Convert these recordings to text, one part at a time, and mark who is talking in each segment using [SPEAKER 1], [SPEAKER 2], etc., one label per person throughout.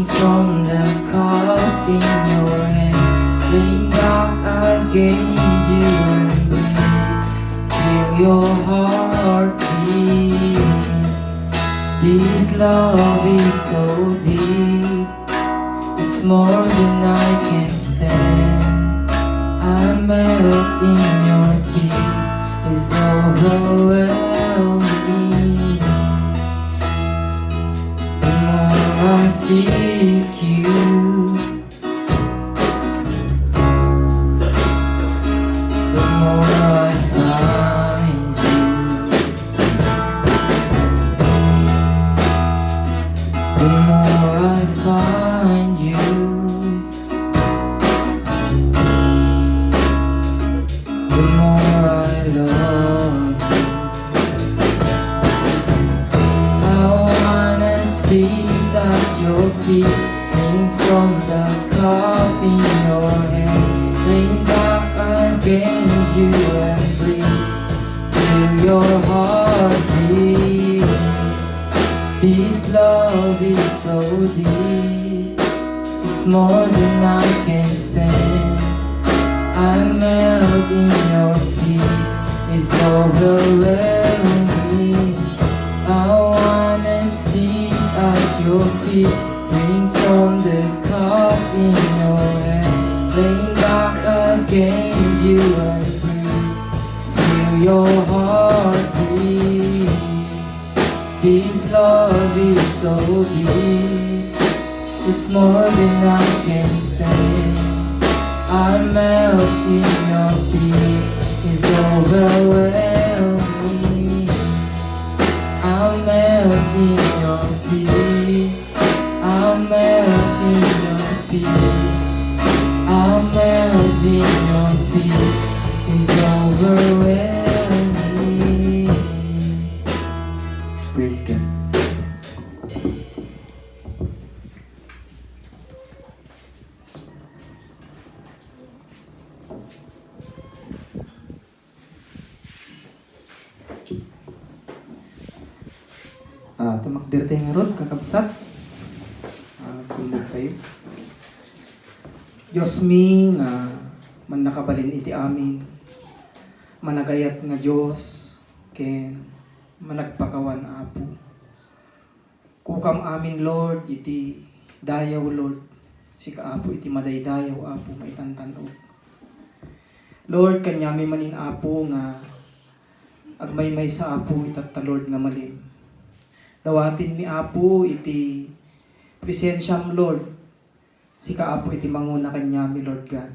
[SPEAKER 1] Drink from the cup in your hand, lean back against you and breathe. Feel your heart beat. This love is so deep, it's more than I can stand. I melt in your kiss, it's overwhelming. The more I seek you, the more I find you. The more I find you, the more I love you. I wanna sit at your feet, drink from the cup in your hand, lean back against you and breathe. Feel your heart beat. This love is so deep, it's more than I can stand. I melt in your feet, it's overwhelming. I wanna sit at your feet, drink from the cup in your hand, lean back against you and breathe. Feel your heart beat. This love is so deep, it's more than I can stand. I melt in your peace, it's overwhelming. I melt in your peace, I melt in your peace, I melt in your peace, it's overwhelming. Praise God. Tumakdir tayo nga ron, kakabsat. Tulog tayo. Diyos mi nga man nakabalin iti amin, managayat nga Diyos, ken managpakawan apo. Kukam amin Lord, iti dayaw Lord, si kaapo iti madaydayaw apo, maitantanog. Lord, kanyami manin apo nga agmaymay sa apo itatta Lord nga malim. Dawatin mi apo iti presensyam Lord, si kaapo iti manguna kanyami Lord God.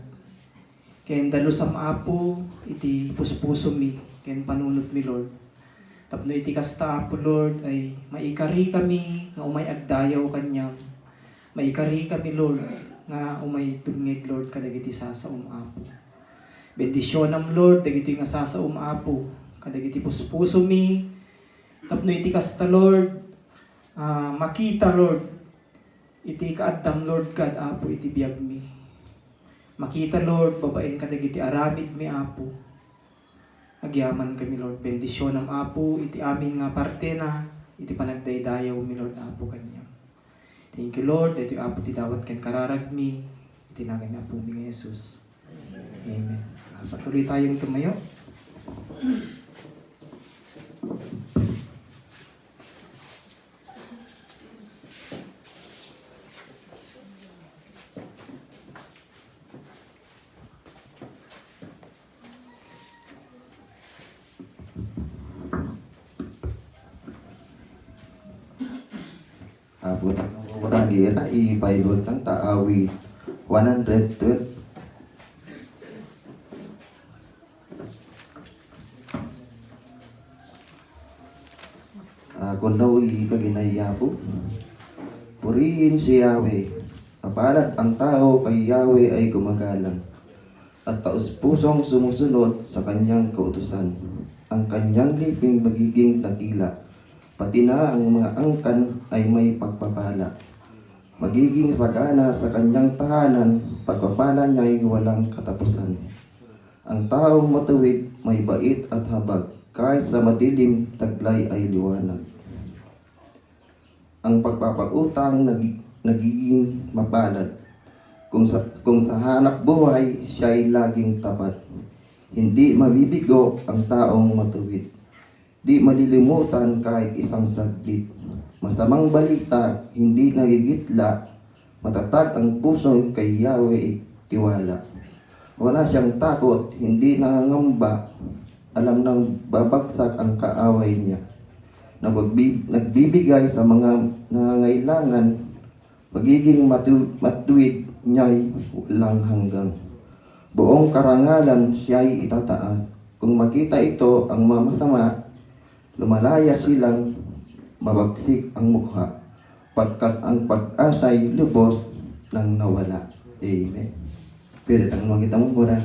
[SPEAKER 1] Ken dalusam apo iti puspuso mi, ken panunot mi Lord. Tapno iti kasta apo Lord ay maikari kami nga umay agdayaw kanyam. Maikari kami Lord nga umay tungig Lord kadagiti sasaum apo. Bendisyonam Lord dagiti nga sasaum apo kadagiti puspuso mi. Tapno iti kasta Lord makita Lord iti kaaddam Lord God apo iti biyag mi. Makita Lord babaen kadagiti aramid mi apo. Agyaman kami Lord, bendisyonam apo iti amin nga parte na iti panagdaydayaw mi Lord apo kanya. Thank you Lord, iti apo ti dawat ken kararag mi iti nagay apo mi nga Jesus. Amen. Patuloy tayong tumayo.
[SPEAKER 2] Buta ng uragi na i-Bible ng Taawi 112. Kung daw kaginaya po, purihin si Yahweh. Kapalat ang tao kay Yahweh ay gumagalang, at taos-pusong sumusunod sa kanyang kautusan. Ang kanyang liping magiging dakila, pati na ang mga angkan ay may pagpapala. Magiging sagana sa kanyang tahanan, pagpapala niya ay walang katapusan. Ang taong matuwid may bait at habag, kahit sa madilim taglay ay liwanag. Ang pagpapautang nagiging mapalad. Kung sa hanap buhay, siya ay laging tapat. Hindi mabibigo ang taong matuwid. Di malilimutan kahit isang saglit. Masamang balita, hindi nagigitla. Matatag ang puso kay Yahweh tiwala. Wala siyang takot, hindi nangangamba. Alam nang babagsak ang kaaway niya. Nagbibigay sa mga nangangailangan. Pagiging matuwid niya'y walang hanggang. Buong karangalan siya'y itataas. Kung makita ito ang mamasama, lumalaya silang mabagsik ang mukha, pagkat ang pag-asa'y lubos nang nawala. Amen. Pwede tayong makita mo mura.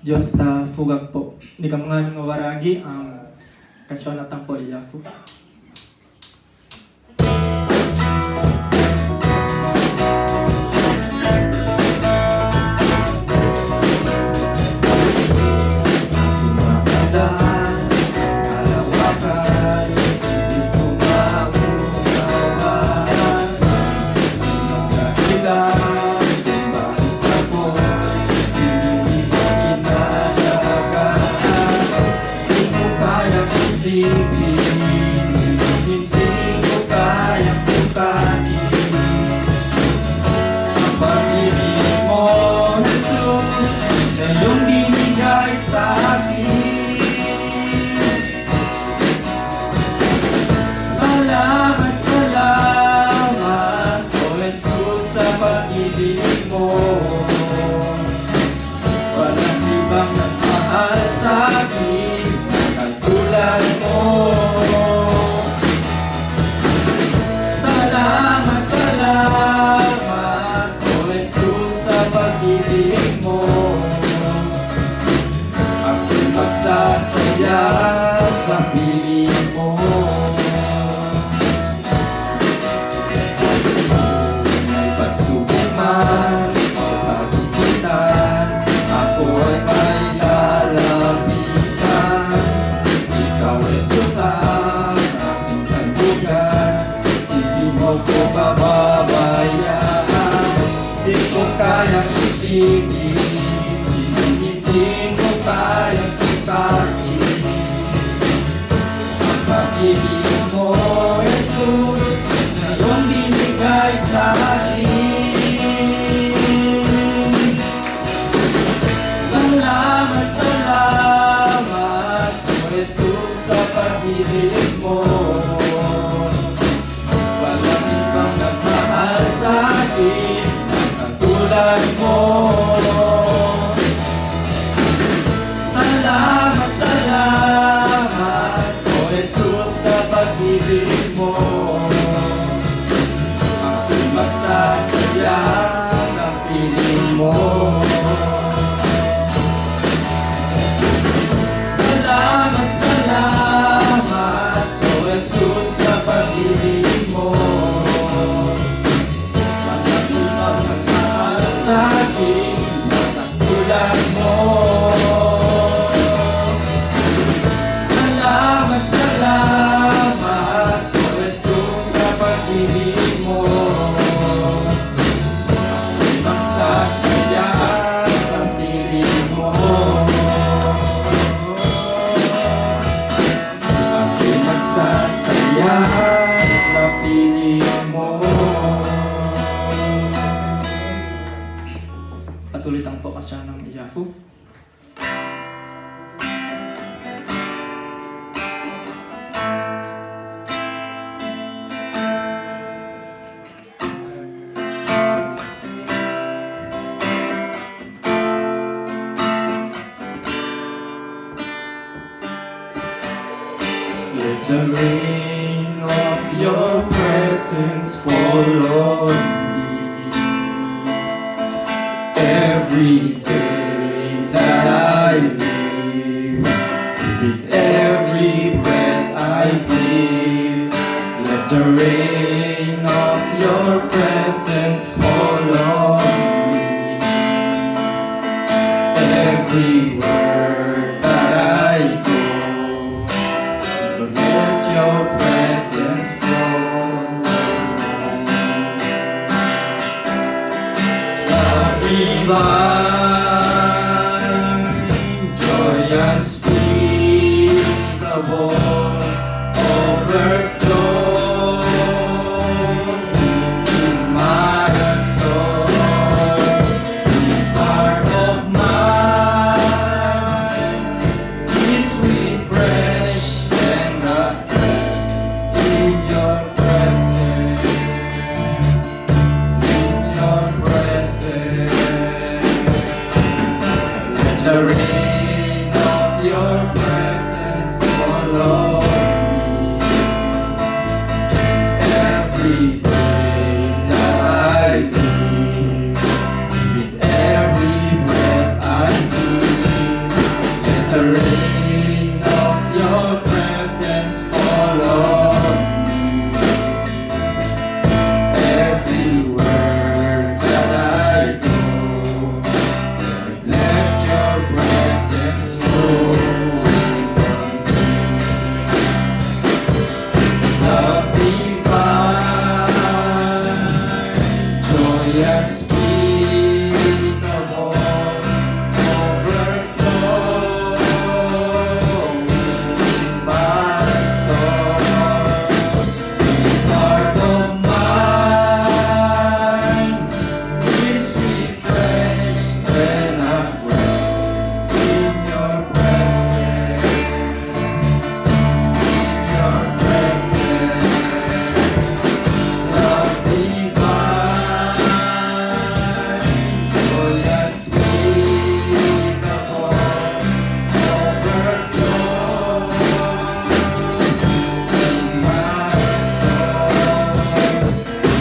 [SPEAKER 1] Diyos ta fugag po. Di ka mga ngawaragi ang kansyon at ang po iyafu. Hindi ko kayang sitahin ang pag-ibig mo, Jesus, na iyong binigay sa akin. Salamat, salamat, O Jesus, sa pag-ibig mo. Walang ibang nagmahal sa akin ang tulad mo. Salamat, salamat, O Jesus, sa pag-ibig mo. Ako'y magsasaya sa piling mo.
[SPEAKER 3] Let the rain of your presence fall on me. Every day that I live, with every breath I breathe, let the rain of your presence fall on me. Every word that I go, let your presence flow. Love divine, joy unspeakable, overflow in my soul. This heart of mine is refreshed and at rest in your presence, in your presence. Let the rain of your presence follow me. Every day that I live, with every breath I breathe, let the rain of your presence follow me. Every word that I go, let your presence flow. Love divine, joy unspeakable, overflow in my soul. This heart of mine is refreshed when I'm rest in your presence, in your presence. Love divine, joy unspeakable, overflow in my soul.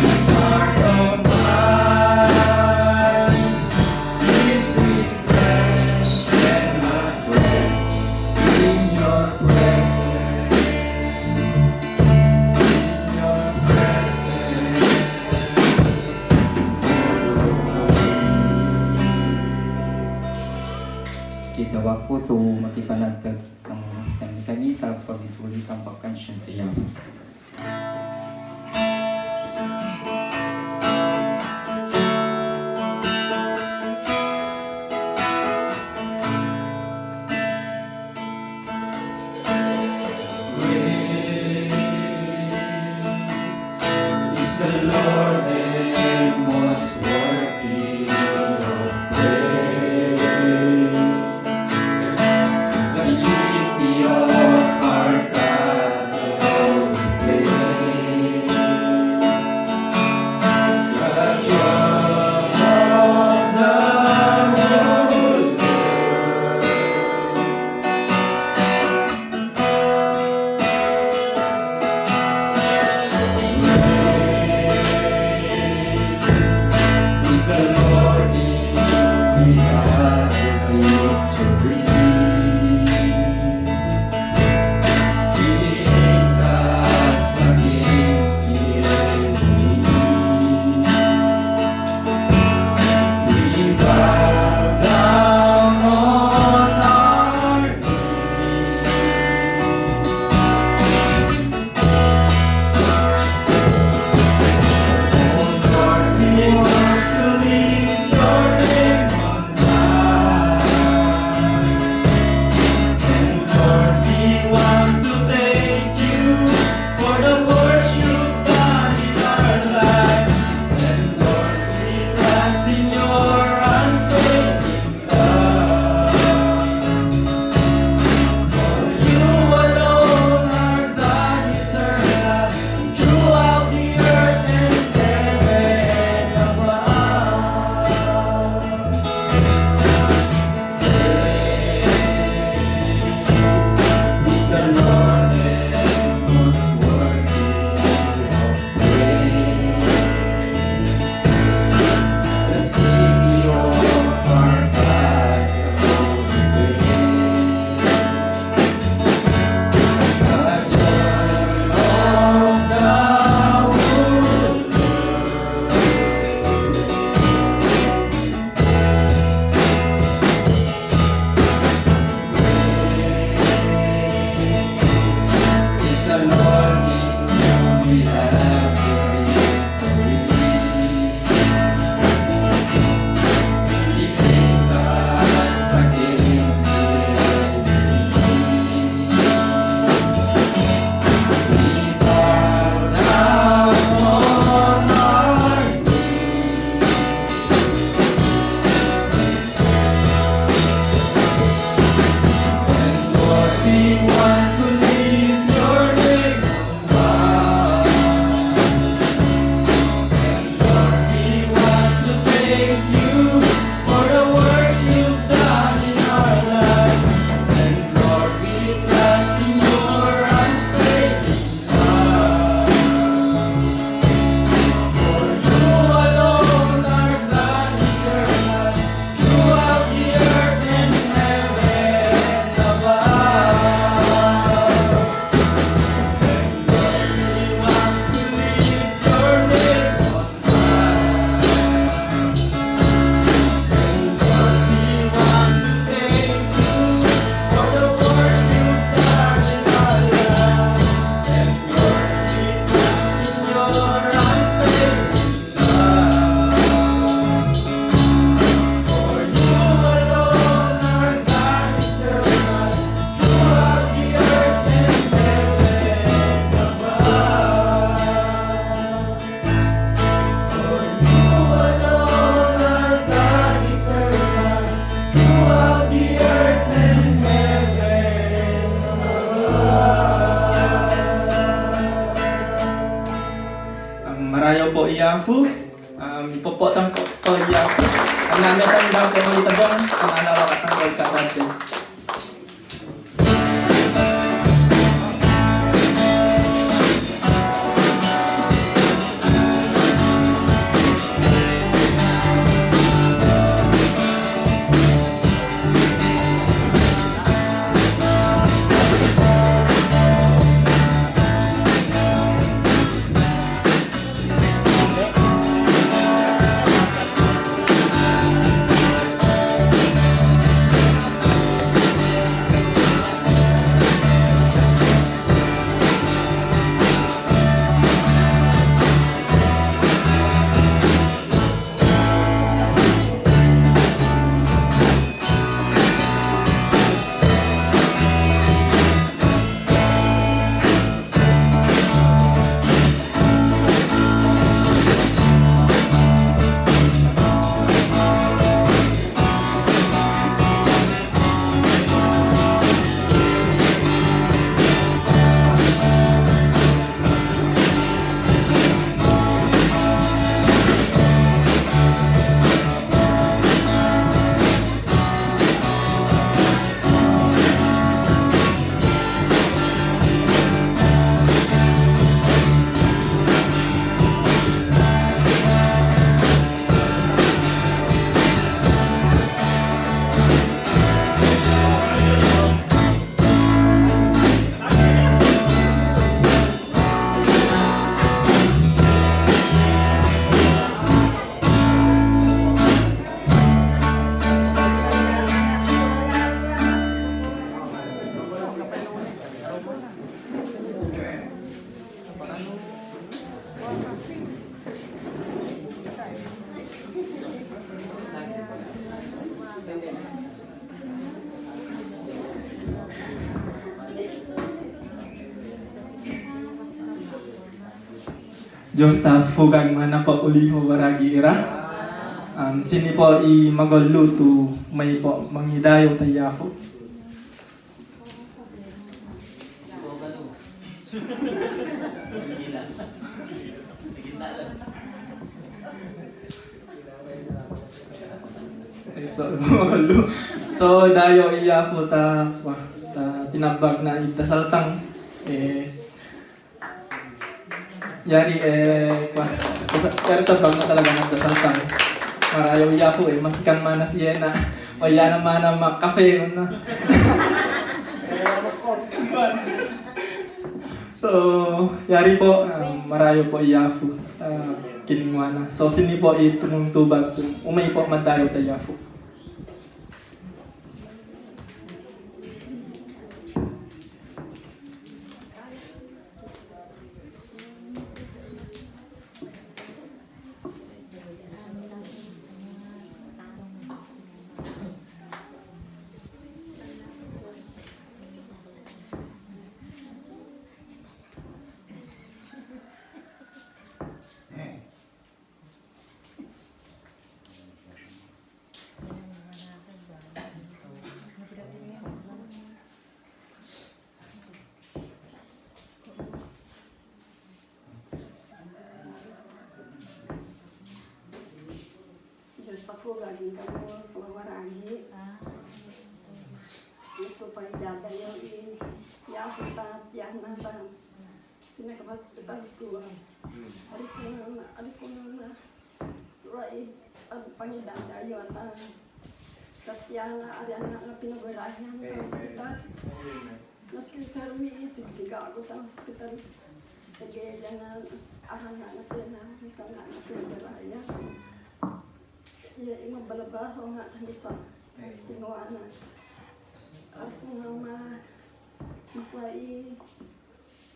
[SPEAKER 3] This heart of mine is refreshed when I rest in your presence, in your
[SPEAKER 4] Ginawa ko to matipanagdag ang kami pagituloy ang pagkansyon sa iyo.
[SPEAKER 3] Is the Lord and most worthy of praise. The unity of our God, the Holy place. Yafu. Ipopotang ko Yafu. Ang nanatang daw ko ulit doon. Ang alawa katang kay karate. Diyos ta fugan mana pa uli ho waragi ira. Sini po i magoluto may po mangidayo tayafu. So dayo iya po ta tinabag na itasaltang yari yari tabag na talaga nagdasaltang marayaw iya po masikan man na siyena o yan naman na makafe na. So yari po marayo po iya po kiningwana. So sini po itumong tubag umay po madayo tayo po.
[SPEAKER 5] Ako galing ka mo, pamamaragi. Ito pa idada yung iyakutat, yan na ba? Pinakahospital ko. Aliko na. Right, ang pangidada yung Tatiana, ariyan na pinagwarahan ng hospital. Hospital, siga ako sa hospital. Sige, yan na, ahan na natin na, ikaw na pinagwarahan. Iya, imang balabaho nga kami sa kinuha na. Ako nga makwai,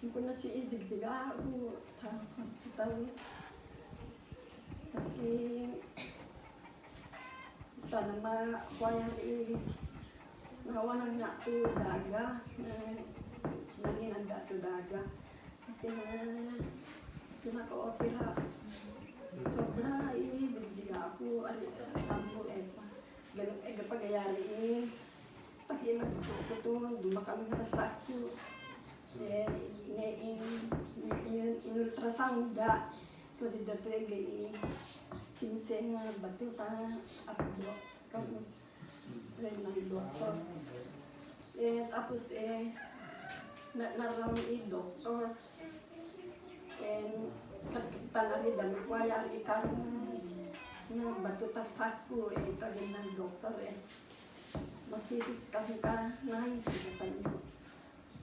[SPEAKER 5] ko na siya izigsiga ako sa hospital. Maski, tanang makwayang nawanan nga ito daga, sinangin ang gato daga. Pinaka-opera. Sobra izigsiga ako, tambo pagayari takin nagtututuan, dumakang nasakyo. Inultrasound da, Pwede daw ito kinse nga batuta abdo kami rin ng doktor. Tapos naraming doktor. Talari daw nakwaya ikaw na batuta sako ito rin ng doktor. Masitis kami ka nahin pinatan.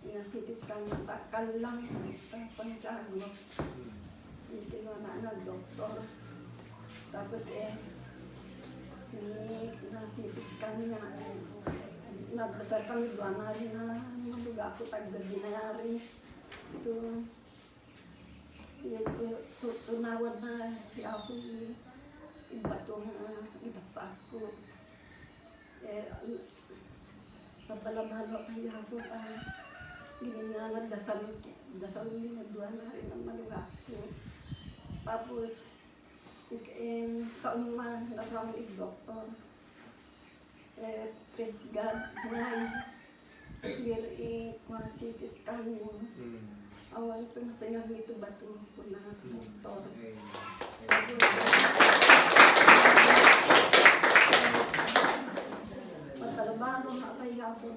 [SPEAKER 5] Inasitis kami takal lang. Tapos ang kago. Ikinuha na doktor. Tapos nasitis kami na nagbasar kami doon na rin na maluga ko taggabi na rin. Tunawan na ako iba itong ibasa ko. Nabalamalo kayo ako giningalan dasal na doon na rin ang maluga ko. Tapos kauma naraming doktor. Praise God, clear kung CT scan mo. Awan ito masaya ito ba ito po na doktor. Matalabaro na kaya ako.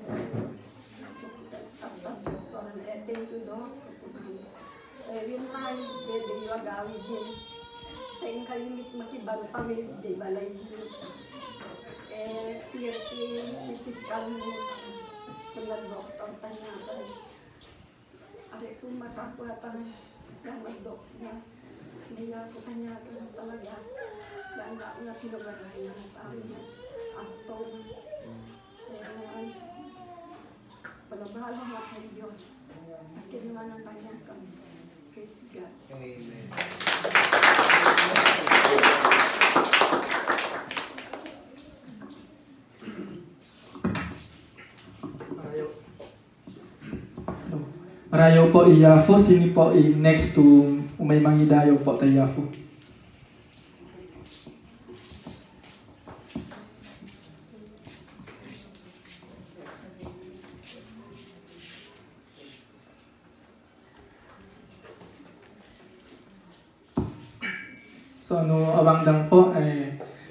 [SPEAKER 5] Thank you, Doc. Yun tayo, pwede yung agawin din. Tayong kalimit makibantawid, di balay din. Sipiskal mo kung nag-doktor tayo natin. Ari kung makakuha tayo nag-doktor na niya ko tayo natin talaga. Yan na pinagagay na tayo na aktor. Palabalo na kay Diyos. Kinuha ng kanya kami. Praise God.
[SPEAKER 3] Amen. Marayo po iyafo, sini po next to umay mangidayo po tayafo. So awang po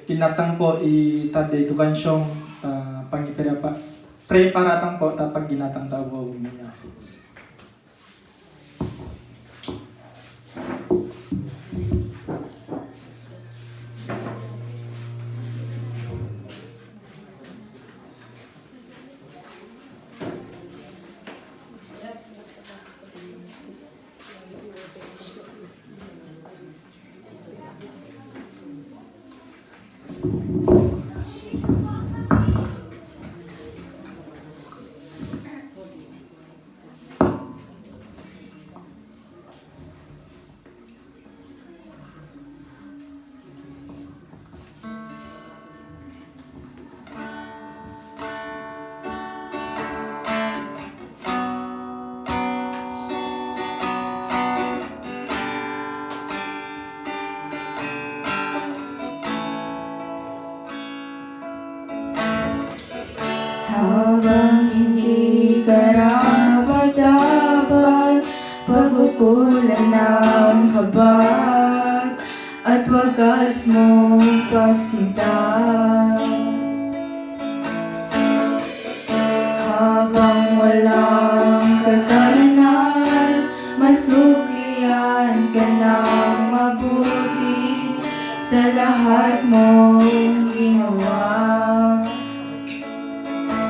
[SPEAKER 3] kinatang po itaday to kansyong pangipera pa preparatang po tapag ginatang tawo niya.
[SPEAKER 6] Habang hindi karapat-dapat, pagkukulan ng habag at wagas mong pagsinta. Habang walang katahanan, masuklian ka ng mabuti sa lahat mong ginawa.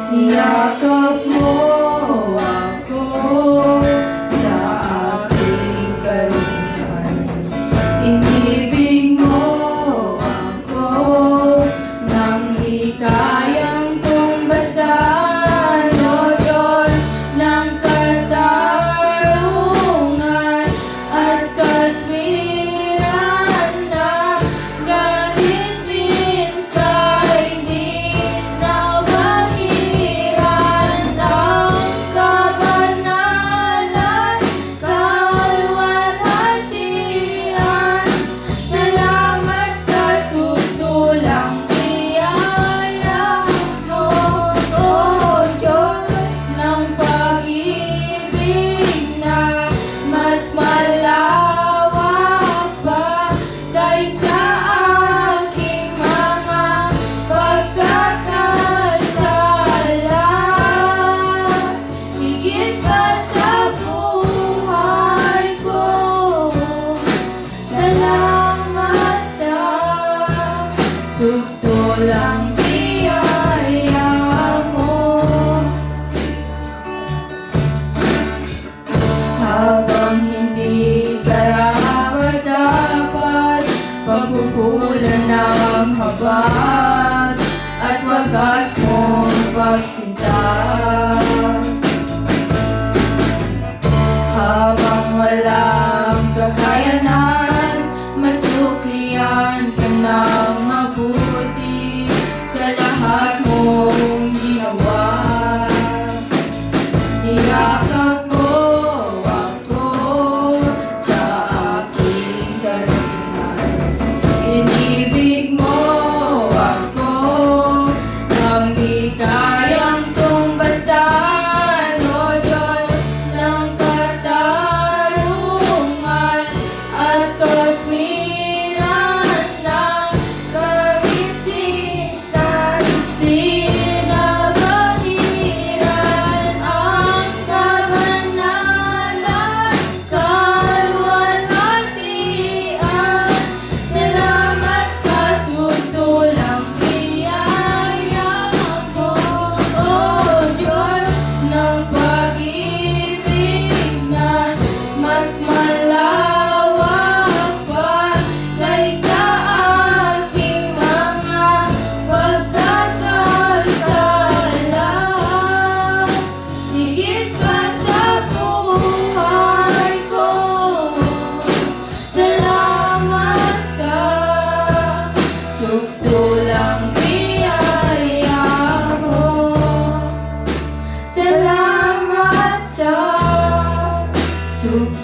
[SPEAKER 6] Niyakap mo ako sa aking karunihan. Inibig mo ako nang di kayang tumbasan. O Diyos ng katarungan at katwiran na kahit minsan di na mahiran ang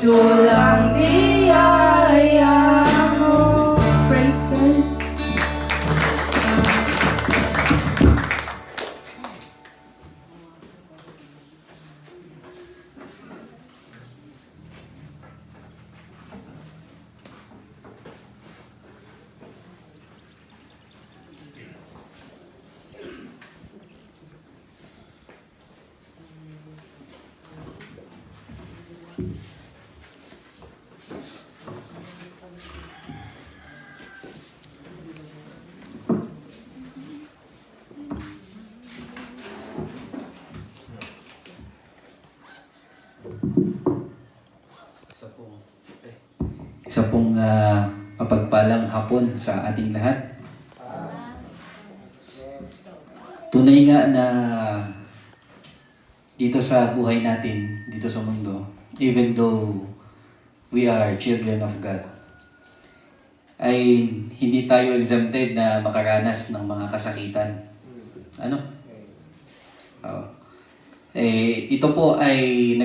[SPEAKER 6] Tulang biyaya mo. Praise God.
[SPEAKER 7] Isa pong mapagpalang hapon sa ating lahat. Tunay nga na dito sa buhay natin, dito sa mundo, even though we are children of God, ay hindi tayo exempted na makaranas ng mga kasakitan. Ano? Oo. Ito po ay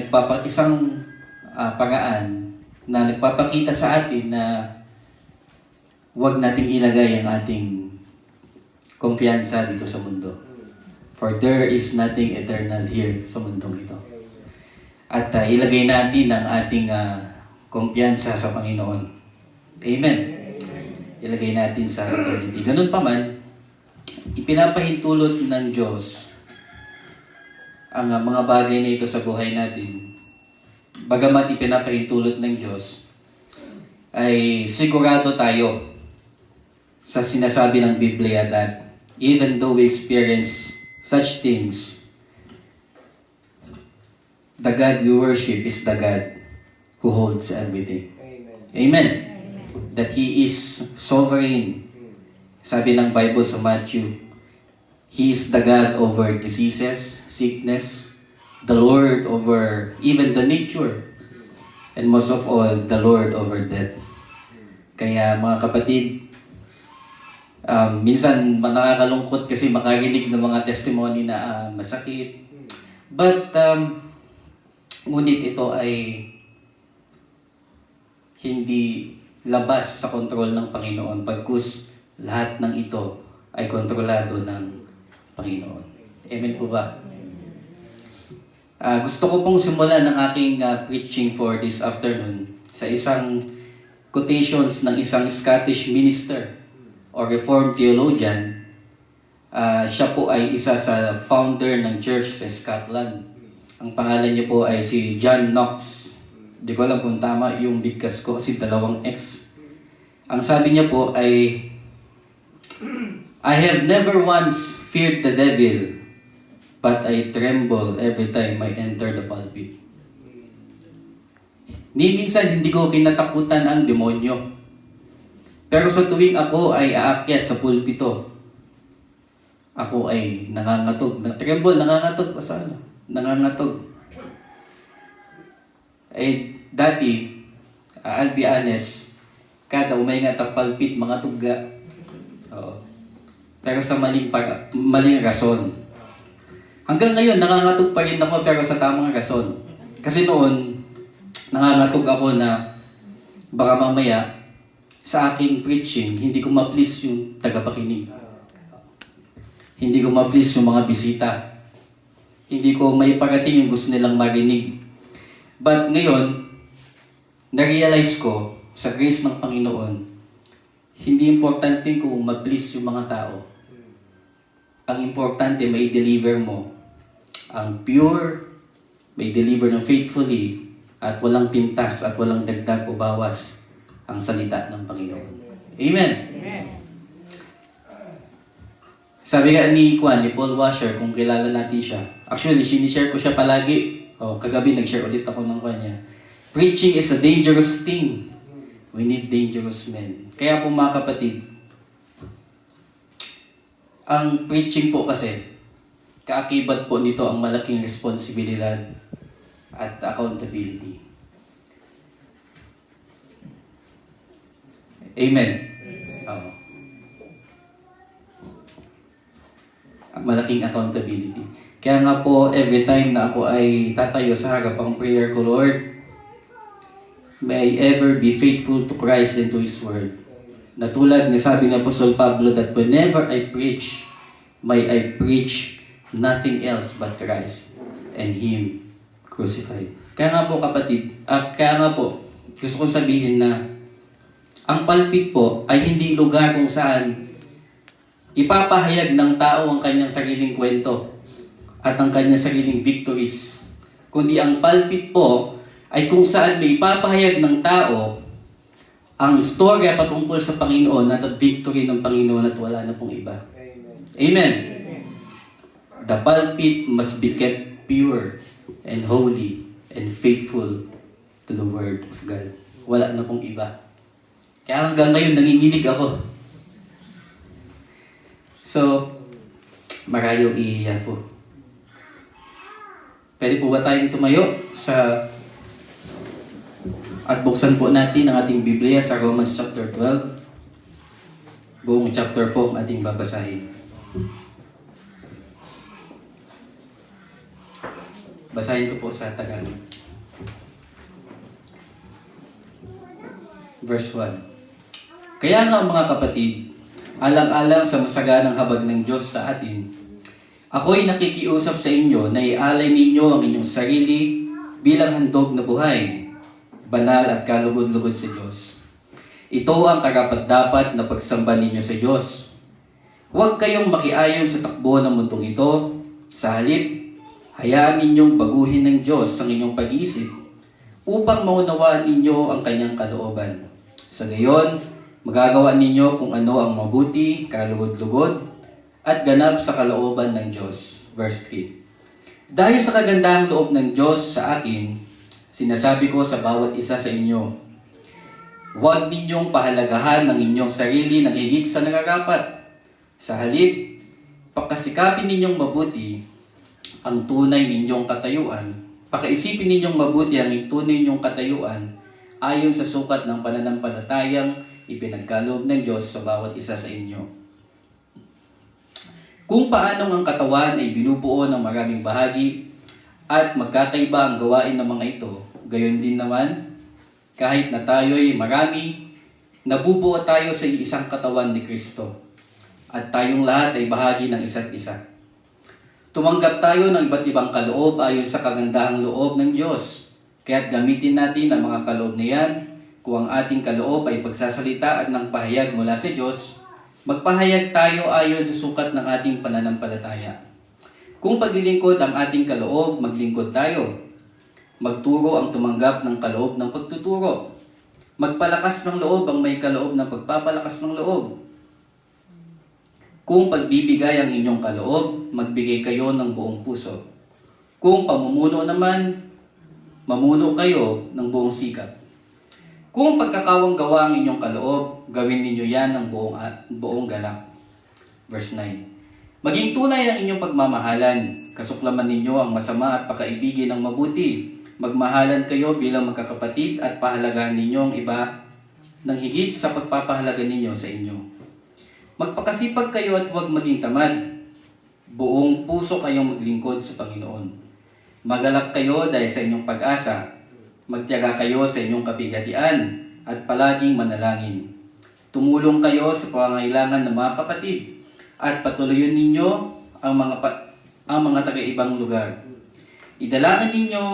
[SPEAKER 7] isang paraan na nagpapakita sa atin na huwag nating ilagay ang ating kumpiyansa dito sa mundo. For there is nothing eternal here sa mundong ito. At ilagay natin ang ating kumpiyansa sa Panginoon. Amen. Ilagay natin sa eternity. Ganun pa man, ipinapahintulot ng Diyos ang mga bagay na ito sa buhay natin. Bagamat ipinapahintulot ng Diyos, ay sigurado tayo sa sinasabi ng Biblia that even though we experience such things, the God we worship is the God who holds everything. Amen. That He is sovereign. Sabi ng Bible sa Matthew, He is the God over diseases, sickness, the Lord over even the nature, and most of all, the Lord over death. Kaya mga kapatid, minsan nakakalungkot kasi makarinig ng mga testimony na masakit. But, ngunit ito ay hindi labas sa kontrol ng Panginoon pagkus lahat ng ito ay kontrolado ng Panginoon. Amen po ba? Gusto ko pong simulan ng aking preaching for this afternoon sa isang quotations ng isang Scottish minister or Reformed theologian. Siya po ay isa sa founder ng church sa Scotland. Ang pangalan niya po ay si John Knox. Di ko alam kung tama yung bigkas ko kasi 2 X. Ang sabi niya po ay, I have never once feared the devil, but I tremble every time I enter the pulpit. Minsan hindi ko kinatakutan ang demonyo. Pero sa tuwing ako ay aakyat sa pulpito, ako ay nangangatog. Nangangatog pa sa ano? Nangangatog. Dati, I'll be honest, kada umaingat ang pulpit, mga tugga. Oo. Pero sa maling rason. Hanggang ngayon, nangangatog pa rin ako pero sa tamang rason. Kasi noon, nangangatog ako na baka mamaya sa aking preaching, hindi ko ma-please yung tagapakinig. Hindi ko ma-please yung mga bisita. Hindi ko may parating yung gusto nilang marinig. But ngayon, na-realize ko sa grace ng Panginoon, hindi importante kung ma-please yung mga tao. Ang importante, may deliver mo ang pure, may deliver ng faithfully, at walang pintas at walang dagdag o bawas ang salita ng Panginoon. Amen. Amen. Sabi nga ni Paul Washer, kung kilala natin siya, actually, sinishare ko siya palagi. Kagabi nag-share ulit ako ng kanya. Preaching is a dangerous thing. We need dangerous men. Kaya po mga kapatid, ang preaching po kasi, kaakibat po nito ang malaking responsibilidad at accountability. Amen. Malaking accountability. Kaya nga po, every time na ako ay tatayo sa harap ang prayer ko, Lord, may I ever be faithful to Christ and to His Word. Na tulad ng sabi ni Apostol Pablo that whenever I preach, may I preach nothing else but Christ and Him crucified. Kaya nga po kapatid, kaya nga po, gusto kong sabihin na ang pulpit po ay hindi lugar kung saan ipapahayag ng tao ang kanyang sariling kwento at ang kanyang sariling victories. Kundi ang pulpit po ay kung saan may ipapahayag ng tao ang istorya patungkol sa Panginoon at ang victory ng Panginoon at wala na pong iba. Amen. The pulpit must be kept pure and holy and faithful to the Word of God. Wala na pong iba. Kaya hanggang ngayon, nanginginig ako. So, marayo iyafo. Pwede po ba tayong tumayo at buksan po natin ang ating Biblia sa Romans chapter 12. Buong chapter po ang ating babasahin. Basahin ko po sa Tagalog. Verse 1. Kaya nga mga kapatid, alang-alang sa masaganang habag ng Diyos sa atin, ako'y nakikiusap sa inyo na ialay ninyo ang inyong sarili bilang handog na buhay, banal at kalugod-lugod sa Diyos. Ito ang karapat-dapat na pagsamba ninyo sa Diyos. Huwag kayong makiayon sa takbo ng mundong ito. Sa halip, hayaan ninyong baguhin ng Diyos ang inyong pag-iisip upang maunawaan ninyo ang kanyang kalooban. Sa gayon, magagawa ninyo kung ano ang mabuti, kalugod-lugod, at ganap sa kalooban ng Diyos. Verse 3. Dahil sa kagandahang loob ng Diyos sa akin, sinasabi ko sa bawat isa sa inyo, huwag ninyong pahalagahan ng inyong sarili ng higit sa nararapat. Sa halip, pakasikapin ninyong mabuti ang tunay ninyong katayuan. Pakaisipin ninyong mabuti ang tunay ninyong katayuan ayon sa sukat ng pananampalatayang ipinagkaloob ng Diyos sa bawat isa sa inyo. Kung paanong ang katawan ay binubuo ng maraming bahagi at magkakaiba ang gawain ng mga ito, gayon din naman, kahit na tayo'y marami, nabubuo tayo sa isang katawan ni Kristo at tayong lahat ay bahagi ng isa't isa. Tumanggap tayo ng iba't ibang kaloob ayon sa kagandahang loob ng Diyos, kaya't gamitin natin ang mga kaloob na yan. Kung ang ating kaloob ay pagsasalita at ng pahayag mula sa Diyos, magpahayag tayo ayon sa sukat ng ating pananampalataya. Kung paglilingkod ang ating kaloob, maglingkod tayo. Magturo ang tumanggap ng kaloob ng pagtuturo. Magpalakas ng loob ang may kaloob ng pagpapalakas ng loob. Kung pagbibigay ang inyong kaloob, magbigay kayo ng buong puso. Kung pamumuno naman, mamuno kayo ng buong sikap. Kung pagkakawang gawa ang inyong kaloob, gawin ninyo yan ng buong galak. Verse 9. Maging tunay ang inyong pagmamahalan. Kasuklaman ninyo ang masama at pakaibigin ng mabuti. Magmahalan kayo bilang magkakapatid at pahalagahan ninyo ang iba ng higit sa pagpapahalaga ninyo sa inyo. Magpakasipag kayo at huwag maging tamad. Buong puso kayong maglingkod sa Panginoon. Magalak kayo dahil sa inyong pag-asa. Magtiyaga kayo sa inyong kapighatian at palaging manalangin. Tumulong kayo sa pangangailangan ng mga kapatid at patuloyin ninyo ang mga taga-ibang lugar. Idalangin ninyo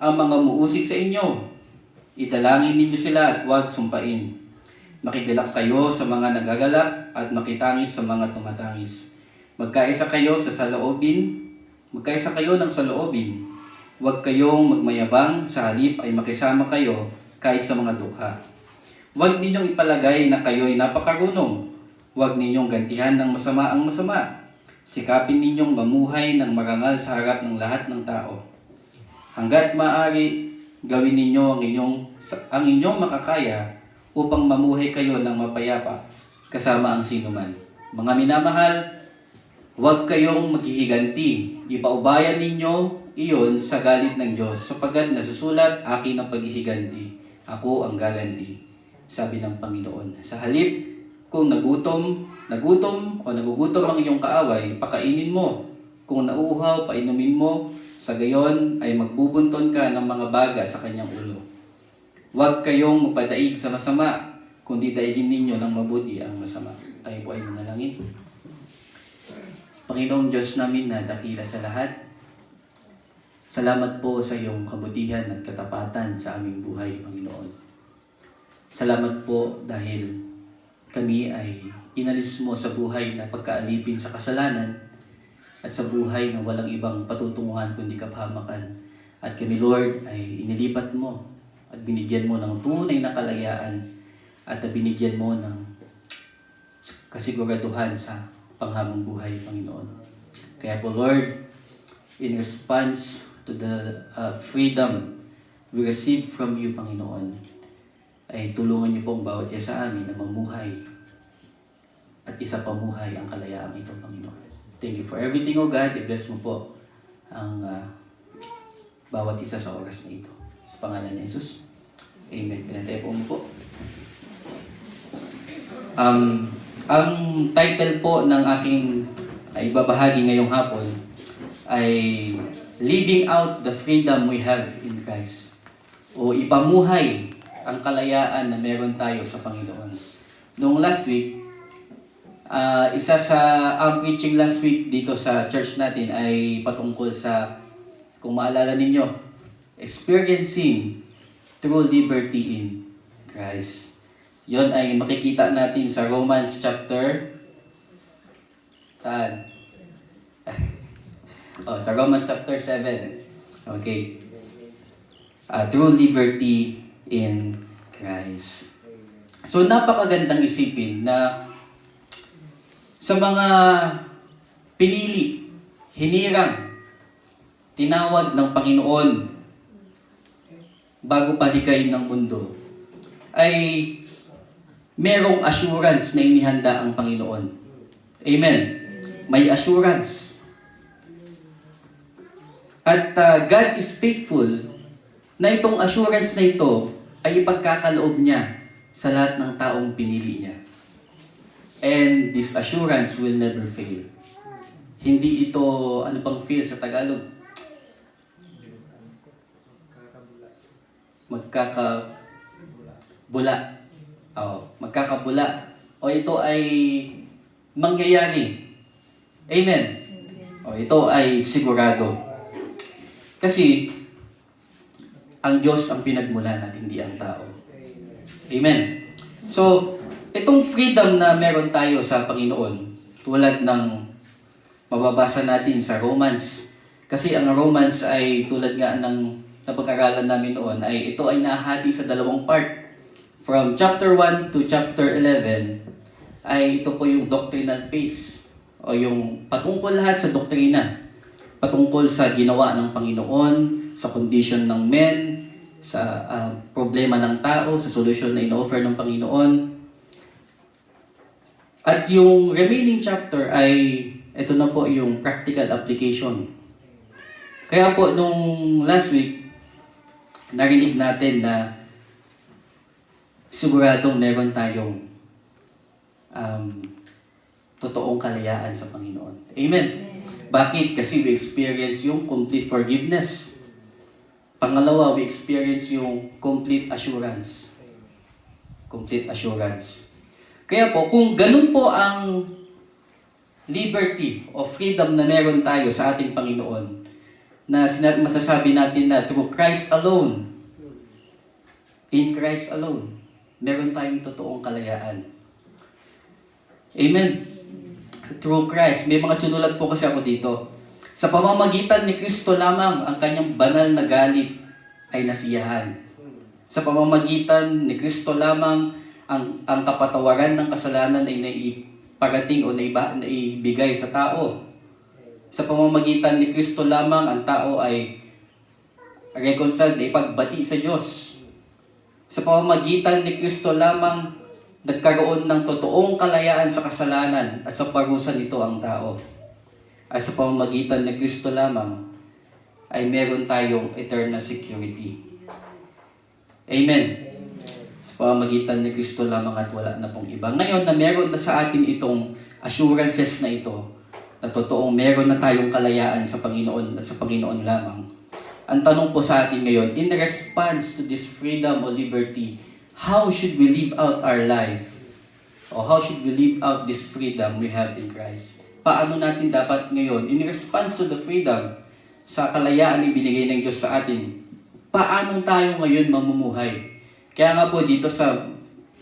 [SPEAKER 7] ang mga muusik sa inyo. Idalangin ninyo sila at huwag sumpain. Makigalak kayo sa mga nagagalak at makitangis sa mga tumatangis. Magkaisa kayo ng saloobin. Huwag kayong magmayabang, sa halip ay makisama kayo kahit sa mga dukha. Huwag ninyong ipalagay na kayo'y napakarunong. Huwag ninyong gantihan ng masama ang masama. Sikapin ninyong mamuhay ng marangal sa harap ng lahat ng tao. Hanggat maaari, gawin ninyo ang inyong makakaya upang mamuhay kayo ng mapayapa kasama ang sinuman. Mga minamahal, huwag kayong maghihiganti. Ipaubayan ninyo iyon sa galit ng Diyos, sapagkat nasusulat, akin ang paghihiganti. Ako ang gaganti, sabi ng Panginoon. Sa halip, kung nagugutom ang iyong kaaway, pakainin mo. Kung nauuhaw, painumin mo. Sa gayon ay magbubunton ka ng mga baga sa kanyang ulo. Huwag kayong magpadaig sa masama, kundi daigin ninyo ng mabuti ang masama. Tayo po ay manalangin. Panginoong Diyos namin na dakila sa lahat, salamat po sa iyong kabutihan at katapatan sa aming buhay, Panginoon. Salamat po dahil kami ay inalis mo sa buhay na pagkaalipin sa kasalanan at sa buhay na walang ibang patutunguhan kundi kapahamakan. At kami, Lord, ay inilipat mo at binigyan mo ng tunay na kalayaan at binigyan mo ng kasiguraduhan sa panghabang buhay, Panginoon. Kaya po, Lord, in response to the freedom we receive from you, Panginoon, ay tulungan niyo po ang bawat isa sa amin na mamuhay at isa pamuhay ang kalayaan ito, Panginoon. Thank you for everything, O God. I-bless mo po ang bawat isa sa oras na ito. Sa pangalan ni Jesus. Amen. Pinatay po mo po. Ang title po ng aking ibabahagi ngayong hapon ay Living Out the Freedom We Have in Christ. O ipamuhay ang kalayaan na meron tayo sa Panginoon. Noong last week, isa sa preaching last week dito sa church natin ay patungkol sa, kung maalala ninyo, experiencing true liberty in Christ. Yon ay makikita natin sa Romans chapter saan? Sa Romans chapter 7. Okay. True liberty in Christ. So napakagandang isipin na sa mga pinili, hinirang, tinawag ng Panginoon bago palikayin ng mundo, ay merong assurance na inihanda ang Panginoon. Amen. May assurance. At God is faithful na itong assurance na ito ay ipagkakaloob niya sa lahat ng taong pinili niya. And this assurance will never fail. Hindi ito, ano bang fail sa Tagalog? Magkakabula. Magkakabula. O ito ay mangyayari. Amen. O ito ay sigurado. Kasi, ang Diyos ang pinagmulan at hindi ang tao. Amen. So, itong freedom na meron tayo sa Panginoon, tulad ng mababasa natin sa Romans. Kasi ang Romans ay tulad nga ng napag-aralan namin noon, ay ito ay nahati sa dalawang part. From chapter 1 to chapter 11, ay ito po yung doctrinal phase, o yung patungkol lahat sa doktrina. Patungkol sa ginawa ng Panginoon, sa condition ng men, sa problema ng tao, sa solusyon na ino-offer ng Panginoon. At yung remaining chapter ay ito na po yung practical application. Kaya po nung last week, narinig natin na siguradong meron tayong totoong kalayaan sa Panginoon. Amen. Bakit? Kasi we experience yung complete forgiveness. Pangalawa, we experience yung complete assurance. Complete assurance. Kaya po, kung ganun po ang liberty o freedom na meron tayo sa ating Panginoon, na masasabi natin na through Christ alone, in Christ alone, meron tayong totoong kalayaan. Amen. Through Christ. May mga sinulat po kasi ako dito. Sa pamamagitan ni Kristo lamang ang kanyang banal na galit ay nasiyahan. Sa pamamagitan ni Kristo lamang ang kapatawaran ng kasalanan ay naiparating o naibigay sa tao. Sa pamamagitan ni Kristo lamang ang tao ay reconciled, na ipagbati sa Diyos. Sa pamamagitan ni Kristo lamang nagkaroon ng totoong kalayaan sa kasalanan at sa parusa nito ang tao. At sa pamamagitan ni Kristo lamang ay meron tayong eternal security. Amen. Sa pamamagitan ni Kristo lamang at wala na pong iba. Ngayon na meron na sa atin itong assurances na ito, na totoong meron na tayong kalayaan sa Panginoon at sa Panginoon lamang, ang tanong po sa atin ngayon, in response to this freedom or liberty, how should we live out our life? O how should we live out this freedom we have in Christ? Paano natin dapat ngayon, in response to the freedom, sa kalayaan na binigay ng Diyos sa atin, paano tayo ngayon mamumuhay? Kaya nga po dito sa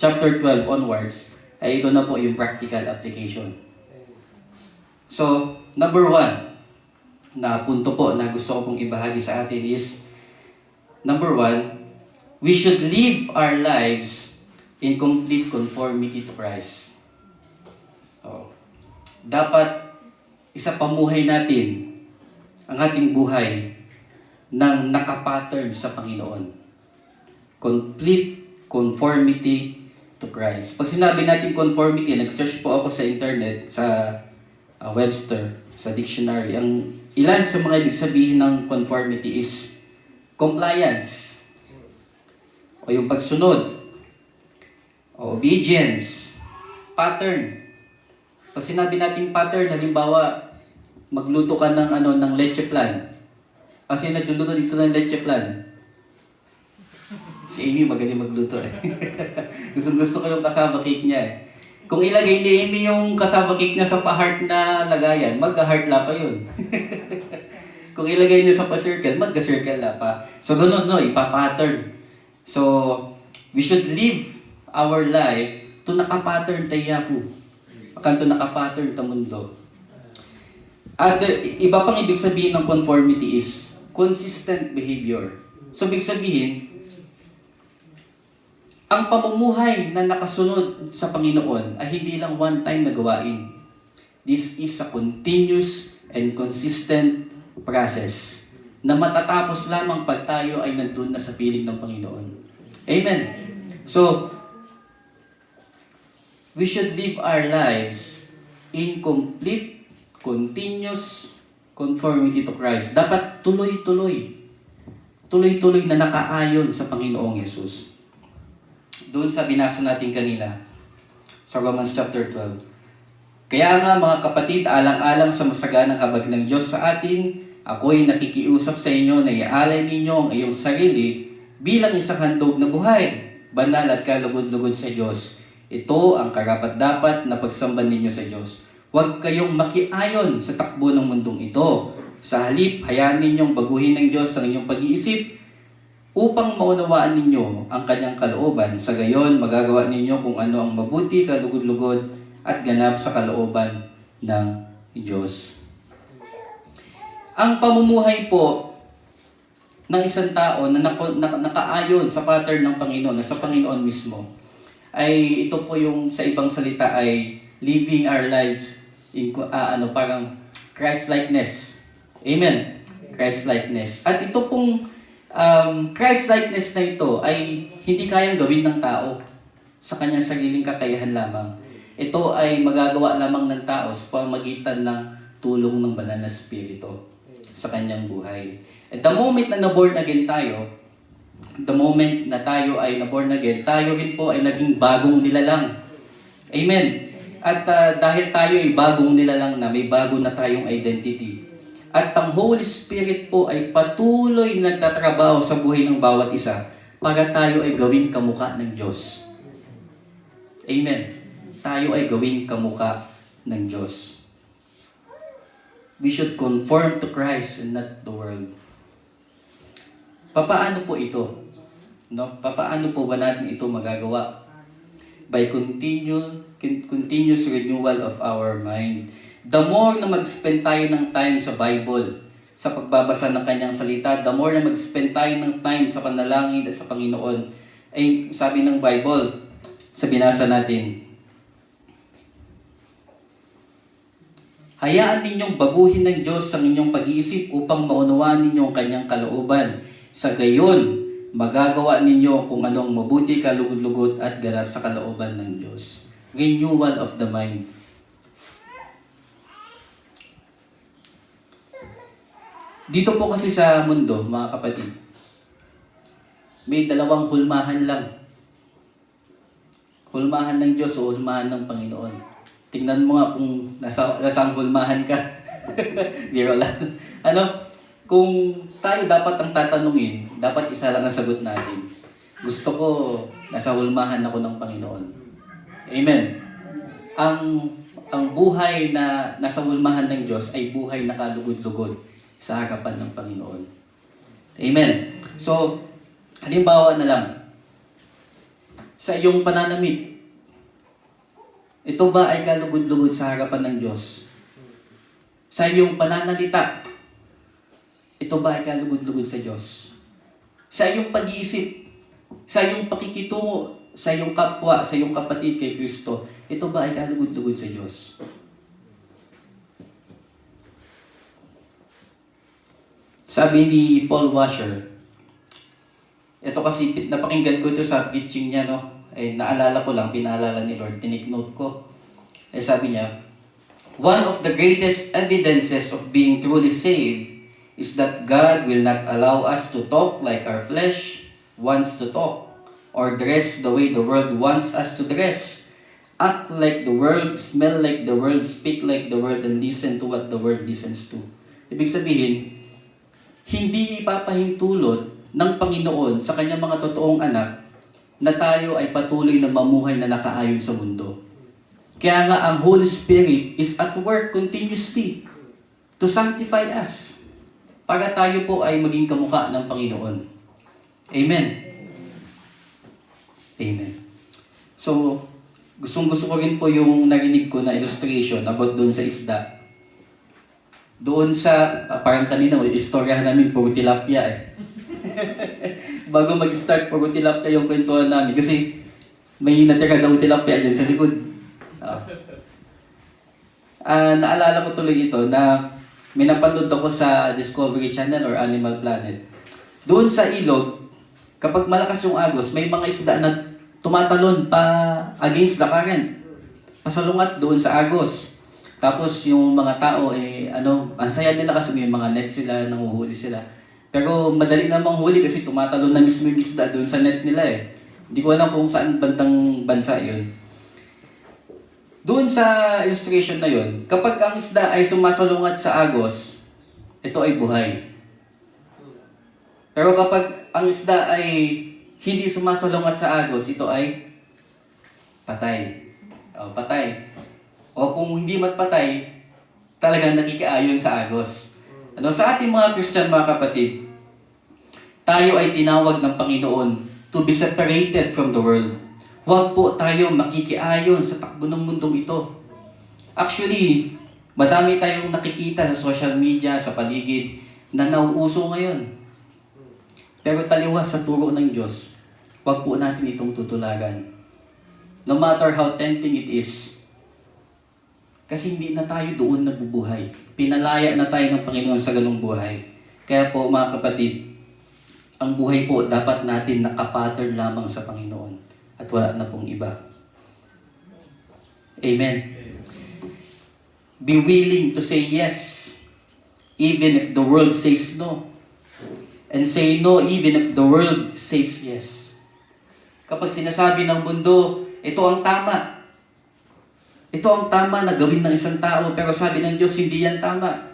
[SPEAKER 7] chapter 12 onwards, ay ito na po yung practical application. So, number 1, na punto po na gusto ko pong ibahagi sa atin is, number 1, we should live our lives in complete conformity to Christ. Dapat isa pamuhay natin ang ating buhay ng nakapattern sa Panginoon. Complete conformity to Christ. Pag sinabi natin conformity, nag-search po ako sa internet, sa Webster, sa dictionary. Ang ilan sa mga ibig sabihin ng conformity is compliance, o yung pagsunod, o obedience, pattern. Pag sinabi natin pattern, halimbawa, magluto ka ng leche plan. Kasi nagluluto dito ng leche plan. Si Amy magaling magluto eh. Gusto ko yung kasama cake niya eh. Kung ilagay ni Amy yung kasama cake niya sa pa-heart na lagayan, magka-heart la pa yun. Kung ilagay niya sa pa-circle, magka-circle la pa. So ganun, no? Ipa-pattern. So, we should live our life to nakapattern tayo Yafu. Akan to nakapattern ta mundo. At iba pang ibig sabihin ng conformity is consistent behavior. So, ibig sabihin, ang pamumuhay na nakasunod sa Panginoon ay hindi lang one-time na gawain. This is a continuous and consistent process na matatapos lamang pag tayo ay nandun na sa piling ng Panginoon. Amen. So, we should live our lives in complete, continuous conformity to Christ. Dapat tuloy-tuloy. Tuloy-tuloy na nakaayon sa Panginoong Yesus. Doon sa binasa natin kanina, sa Romans chapter 12. Kaya nga mga kapatid, alang-alang sa masaganang habag ng Diyos sa atin, ako'y nakikiusap sa inyo na ialay ninyo ang iyong sarili bilang isang handog na buhay, banal at kalugod-lugod sa Diyos. Ito ang karapat-dapat na pagsamban ninyo sa Diyos. Huwag kayong makiayon sa takbo ng mundong ito. Sa halip, hayaan ninyong baguhin ng Diyos ang inyong pag-iisip upang maunawaan ninyo ang kanyang kalooban. Sa gayon, magagawa ninyo kung ano ang mabuti, kalugod-lugod, at ganap sa kalooban ng Diyos. Ang pamumuhay po ng isang tao na nakaayon sa pattern ng Panginoon, na sa Panginoon mismo, ay ito po yung sa ibang salita ay living our lives in parang Christ-likeness. Amen. Christ-likeness. At ito pong Christ-likeness na ito ay hindi kayang gawin ng tao sa kanyang sariling kakayahan lamang. Ito ay magagawa lamang ng tao sa pamamagitan ng tulong ng banal na Espiritu sa kanyang buhay. At the moment na na-born again tayo, the moment na tayo ay na-born again, tayo rin po ay naging bagong nilalang. Amen. At dahil tayo ay bagong nilalang na, may bago na tayong identity. At ang Holy Spirit po ay patuloy nagtatrabaho sa buhay ng bawat isa para tayo ay gawing kamukha ng Diyos. Amen. Tayo ay gawing kamukha ng Diyos. We should conform to Christ and not the world. Papaano po ito? No? Papaano po ba natin ito magagawa? By continuous renewal of our mind. The more na mag-spend tayo ng time sa Bible, sa pagbabasa ng kanyang salita, the more na mag-spend tayo ng time sa panalangin at sa Panginoon, ay sabi ng Bible, sa binasa natin, hayaan ninyong baguhin ng Diyos ang inyong pag-iisip upang maunawaan ninyo ang kanyang kalooban. Sa gayon, magagawa ninyo kung anong mabuti, kalugod-lugod at ganap sa kalooban ng Diyos. Renewal of the mind. Dito po kasi sa mundo, mga kapatid, may dalawang hulmahan lang. Hulmahan ng Diyos o hulmahan ng Panginoon. Tingnan mo nga kung nasang hulmahan ka. Biro lang. kung tayo dapat ang tatanungin, dapat isa lang ang sagot natin. Gusto ko, nasa hulmahan ako ng Panginoon. Amen. Ang buhay na nasa hulmahan ng Diyos ay buhay na kalugod-lugod sa harapan ng Panginoon. Amen. So, halimbawa na lang, sa iyong pananamit, ito ba ay kalugod-lugod sa harapan ng Diyos? Sa iyong pananalita, ito ba ay kalugod-lugod sa Diyos? Sa iyong pag-iisip, sa iyong pakikitungo, sa iyong kapwa, sa iyong kapatid kay Kristo, ito ba ay kalugod-lugod sa Diyos? Sabi ni Paul Washer, ito kasi napakinggan ko ito sa preaching niya, no? Naalala ko lang, pinaalala ni Lord, tinake note ko. Sabi niya, one of the greatest evidences of being truly saved is that God will not allow us to talk like our flesh wants to talk, or dress the way the world wants us to dress, act like the world, smell like the world, speak like the world, and listen to what the world listens to. Ibig sabihin, hindi ipapahintulot ng Panginoon sa kanyang mga totoong anak na tayo ay patuloy na mamuhay na nakaayon sa mundo. Kaya nga ang Holy Spirit is at work continuously to sanctify us para tayo po ay maging kamukha ng Panginoon. Amen. Amen. So, gustong-gusto ko rin po yung narinig ko na illustration about doon sa isda. Doon sa, parang kanina, istoryahan namin, puro tilapia eh. Bago mag-start, puro tilapia yung kwentuhan namin. Kasi may natira daw tilapia dyan sa likod. Naalala ko tuloy ito na may napanood ako sa Discovery Channel or Animal Planet. Doon sa ilog, kapag malakas yung agos, may mga isda na tumatalon pa against the current. Pasalungat doon sa agos. Tapos yung mga tao, ang saya nila kasi may mga net sila, nanguhuli sila. Pero madali namang huli kasi tumatalon na mismo yung isda doon sa net nila eh. Hindi ko alam kung saan bandang bansa yun. Doon sa illustration na yun, kapag ang isda ay sumasalungat sa agos, ito ay buhay. Pero kapag ang isda ay hindi sumasalungat sa agos, ito ay patay. Patay. O kung hindi matpatay, talagang nakikiayon sa agos. Sa ating mga Christian, mga kapatid, tayo ay tinawag ng Panginoon to be separated from the world. Huwag po tayo makikiayon sa takbo ng mundong ito. Actually, madami tayong nakikita sa social media, sa paligid, na nauuso ngayon. Pero taliwas sa turo ng Diyos, huwag po natin itong tutulagan. No matter how tempting it is. Kasi hindi na tayo doon nabubuhay. Pinalaya na tayo ng Panginoon sa ganung buhay. Kaya po mga kapatid, ang buhay po dapat natin nakapattern lamang sa Panginoon. At wala na pong iba. Amen. Be willing to say yes, even if the world says no. And say no even if the world says yes. Kapag sinasabi ng mundo, ito ang tama. Ito ang tama na gawin ng isang tao, pero sabi ng Diyos, hindi yan tama.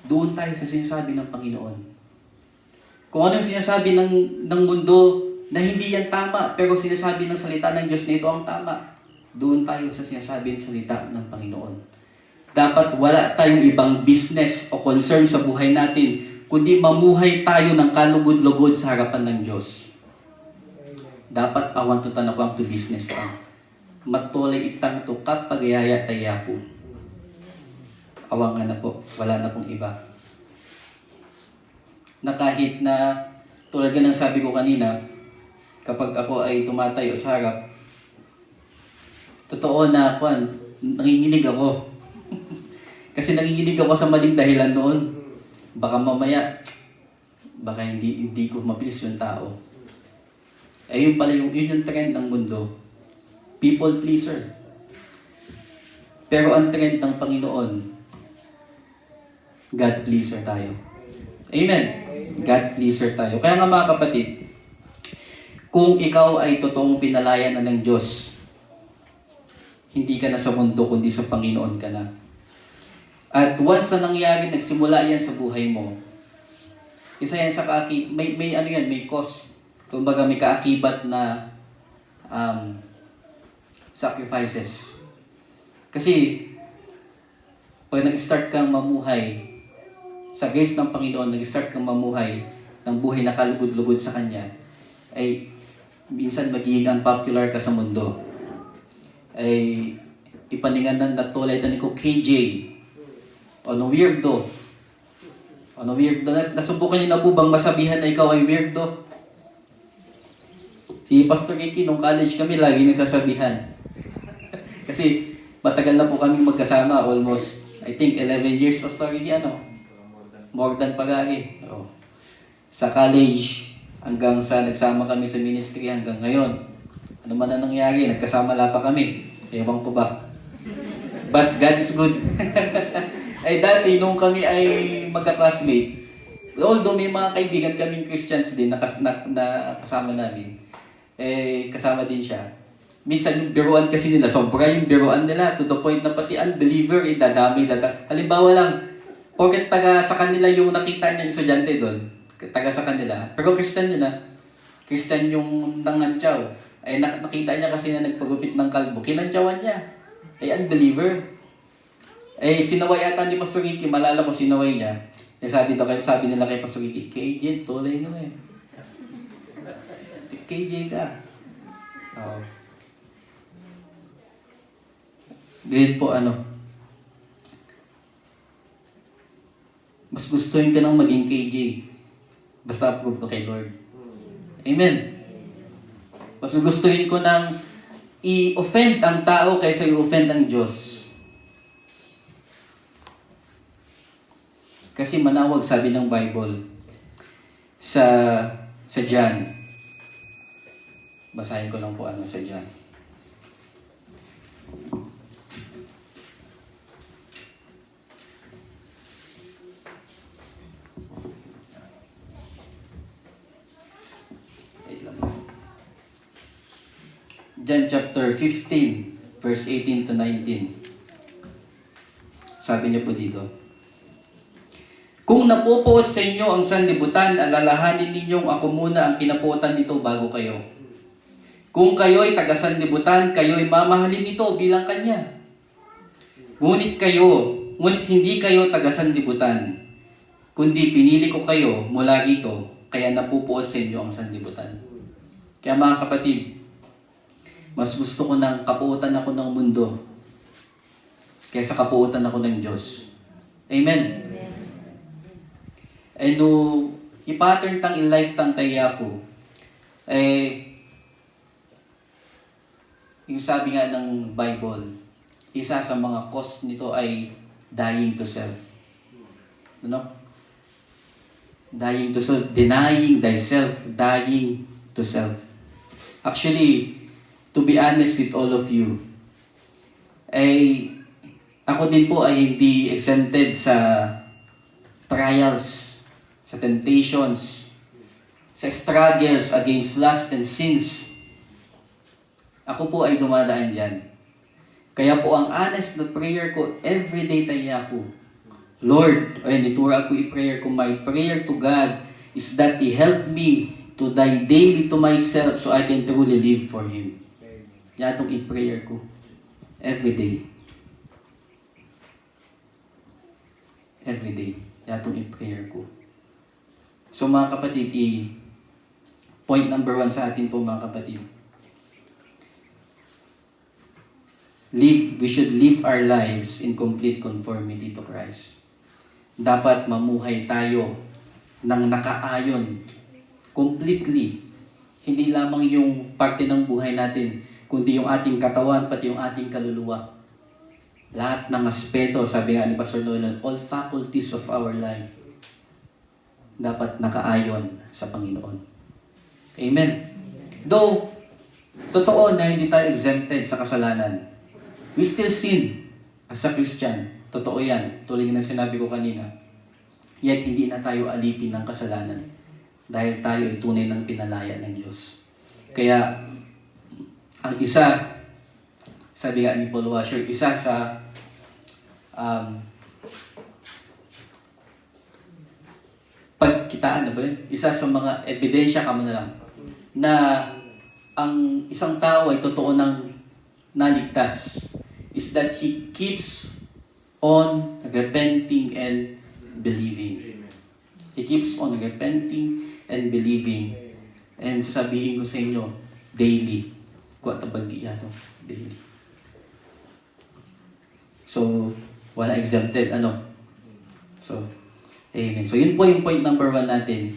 [SPEAKER 7] Doon tayo sa sinasabi ng Panginoon. Kung anong sinasabi ng mundo na hindi yan tama, pero sinasabi ng salita ng Diyos na ito ang tama, doon tayo sa sinasabi ng salita ng Panginoon. Dapat wala tayong ibang business o concern sa buhay natin, kundi mamuhay tayo ng kalugod-lugod sa harapan ng Diyos. Dapat awan to tanakwang to business lang. Matulay itang to kapagayaya tayafu. Awang nga na po, wala na pong iba. Na kahit na, tulad ng sabi ko kanina, kapag ako ay tumatayo sa harap, totoo na nanginginig ako. Kasi nanginginig ako sa maling dahilan doon. Baka mamaya, baka hindi ko mabilis yung tao. Ayun pala yun yung trend ng mundo. People pleaser. Pero ang trend ng Panginoon, God pleaser tayo. Amen. God pleaser tayo. Kaya nga mga kapatid, kung ikaw ay totoong pinalaya na ng Diyos, hindi ka na sa mundo, kundi sa Panginoon ka na. At once na nangyari, nagsimula yan sa buhay mo, Isa yan sa may ano yan, may cost. Kumbaga may kaakibat na sacrifices. Kasi pag nag-start kang mamuhay sa grace ng Panginoon, nag-start kang mamuhay ng buhay na kalugod-lugod sa Kanya, ay minsan magiging unpopular ka sa mundo. Ay ipaninganan na tulad ko KJ. Ano weirdo? Ano weirdo? Nasubukan niyo na po bang masabihan na ikaw ay weirdo? Si Pastor Ricky, nung college kami, lagi nagsasabihan. Kasi matagal na po kaming magkasama, almost, I think, 11 years, Pastor Ricky, ano? More than pagagi. Oh. Sa college, hanggang sa nagsama kami sa ministry hanggang ngayon. Ano man ang nangyari, nagkasama la pa kami. Ewan ko ba? But God is good. Ay dati, nung kami ay magka-classmate, although may mga kaibigan kaming Christians din na kasama namin, kasama din siya. Minsan yung biruan kasi nila, sobra yung biruan nila to the point na pati unbeliever, dadami. Halimbawa lang, porket taga sa kanila yung nakita niya yung estudyante doon, taga sa kanila, pero Christian yun Christian yung nangantsaw. Ay nakita niya kasi na nagpagupit ng kalbo, kinantsawan niya. Ay unbeliever. Ay sinaway ata ni Pastor Ricky, malala ko sinaway niya. Sabi nila kay Pastor Ricky, KJ, tulay nyo KJ ka. Oh. Ganyan po mas gustuhin ka nang maging KJ. Basta approve ko kay Lord. Amen. Mas gustuhin ko nang i-offend ang tao kaysa i-offend ang Diyos. Kasi manawag sabi ng Bible sa John. Basahin ko lang po sa John. John chapter 15, verse 18 to 19. Sabi niya po dito, kung napupuot sa inyo ang sanlibutan, alalahanin ninyong ako muna ang kinapuotan nito bago kayo. Kung kayo'y taga-sanlibutan, kayo'y mamahalin nito bilang Kanya. Ngunit hindi kayo taga-sanlibutan, kundi pinili ko kayo mula rito, kaya napupuot sa inyo ang sanlibutan. Kaya mga kapatid, mas gusto ko ng kapuotan ako ng mundo kaysa kapuotan ako ng Diyos. Amen. And i-pattern tang in life tang tayafu, yung sabi nga ng Bible, isa sa mga cost nito ay dying to self. Dying to self, denying thyself, dying to self. Actually, to be honest with all of you, ako din po ay hindi exempted sa trials, sa temptations, sa struggles against lust and sins. Ako po ay dumadaan dyan. Kaya po ang honest na prayer ko, everyday tayafu, Lord, itura ko i-prayer ko, my prayer to God is that He help me to die daily to myself so I can truly live for Him. Yan itong i-prayer ko. Everyday. Everyday. Yan itong i-prayer ko. So mga kapatid, point number 1 sa atin po mga kapatid. We should live our lives in complete conformity to Christ. Dapat mamuhay tayo ng nakaayon completely. Hindi lamang yung parte ng buhay natin, kundi yung ating katawan, pati yung ating kaluluwa. Lahat ng aspeto, sabi nga ni Pastor Nolan, all faculties of our life, dapat nakaayon sa Panginoon. Amen. Though, totoo na hindi tayo exempted sa kasalanan. We still sin as a Christian. Totoo yan. Tulad ng sinabi ko kanina. Yet hindi na tayo alipin ng kasalanan dahil tayo ay tunay ng pinalaya ng Diyos. Kaya, ang isa, sabi nga ni Paul Washer, isa sa pagkitaan na ba yun? Isa sa mga ebidensya kamo na lang na ang isang tao ay totoo ng naligtas is that he keeps on repenting and believing. He keeps on repenting and believing. And sasabihin ko sa inyo, daily. Kuha tabagi yato, daily. So, wala exempted, ano? So, amen. So, yun po yung point number 1 natin.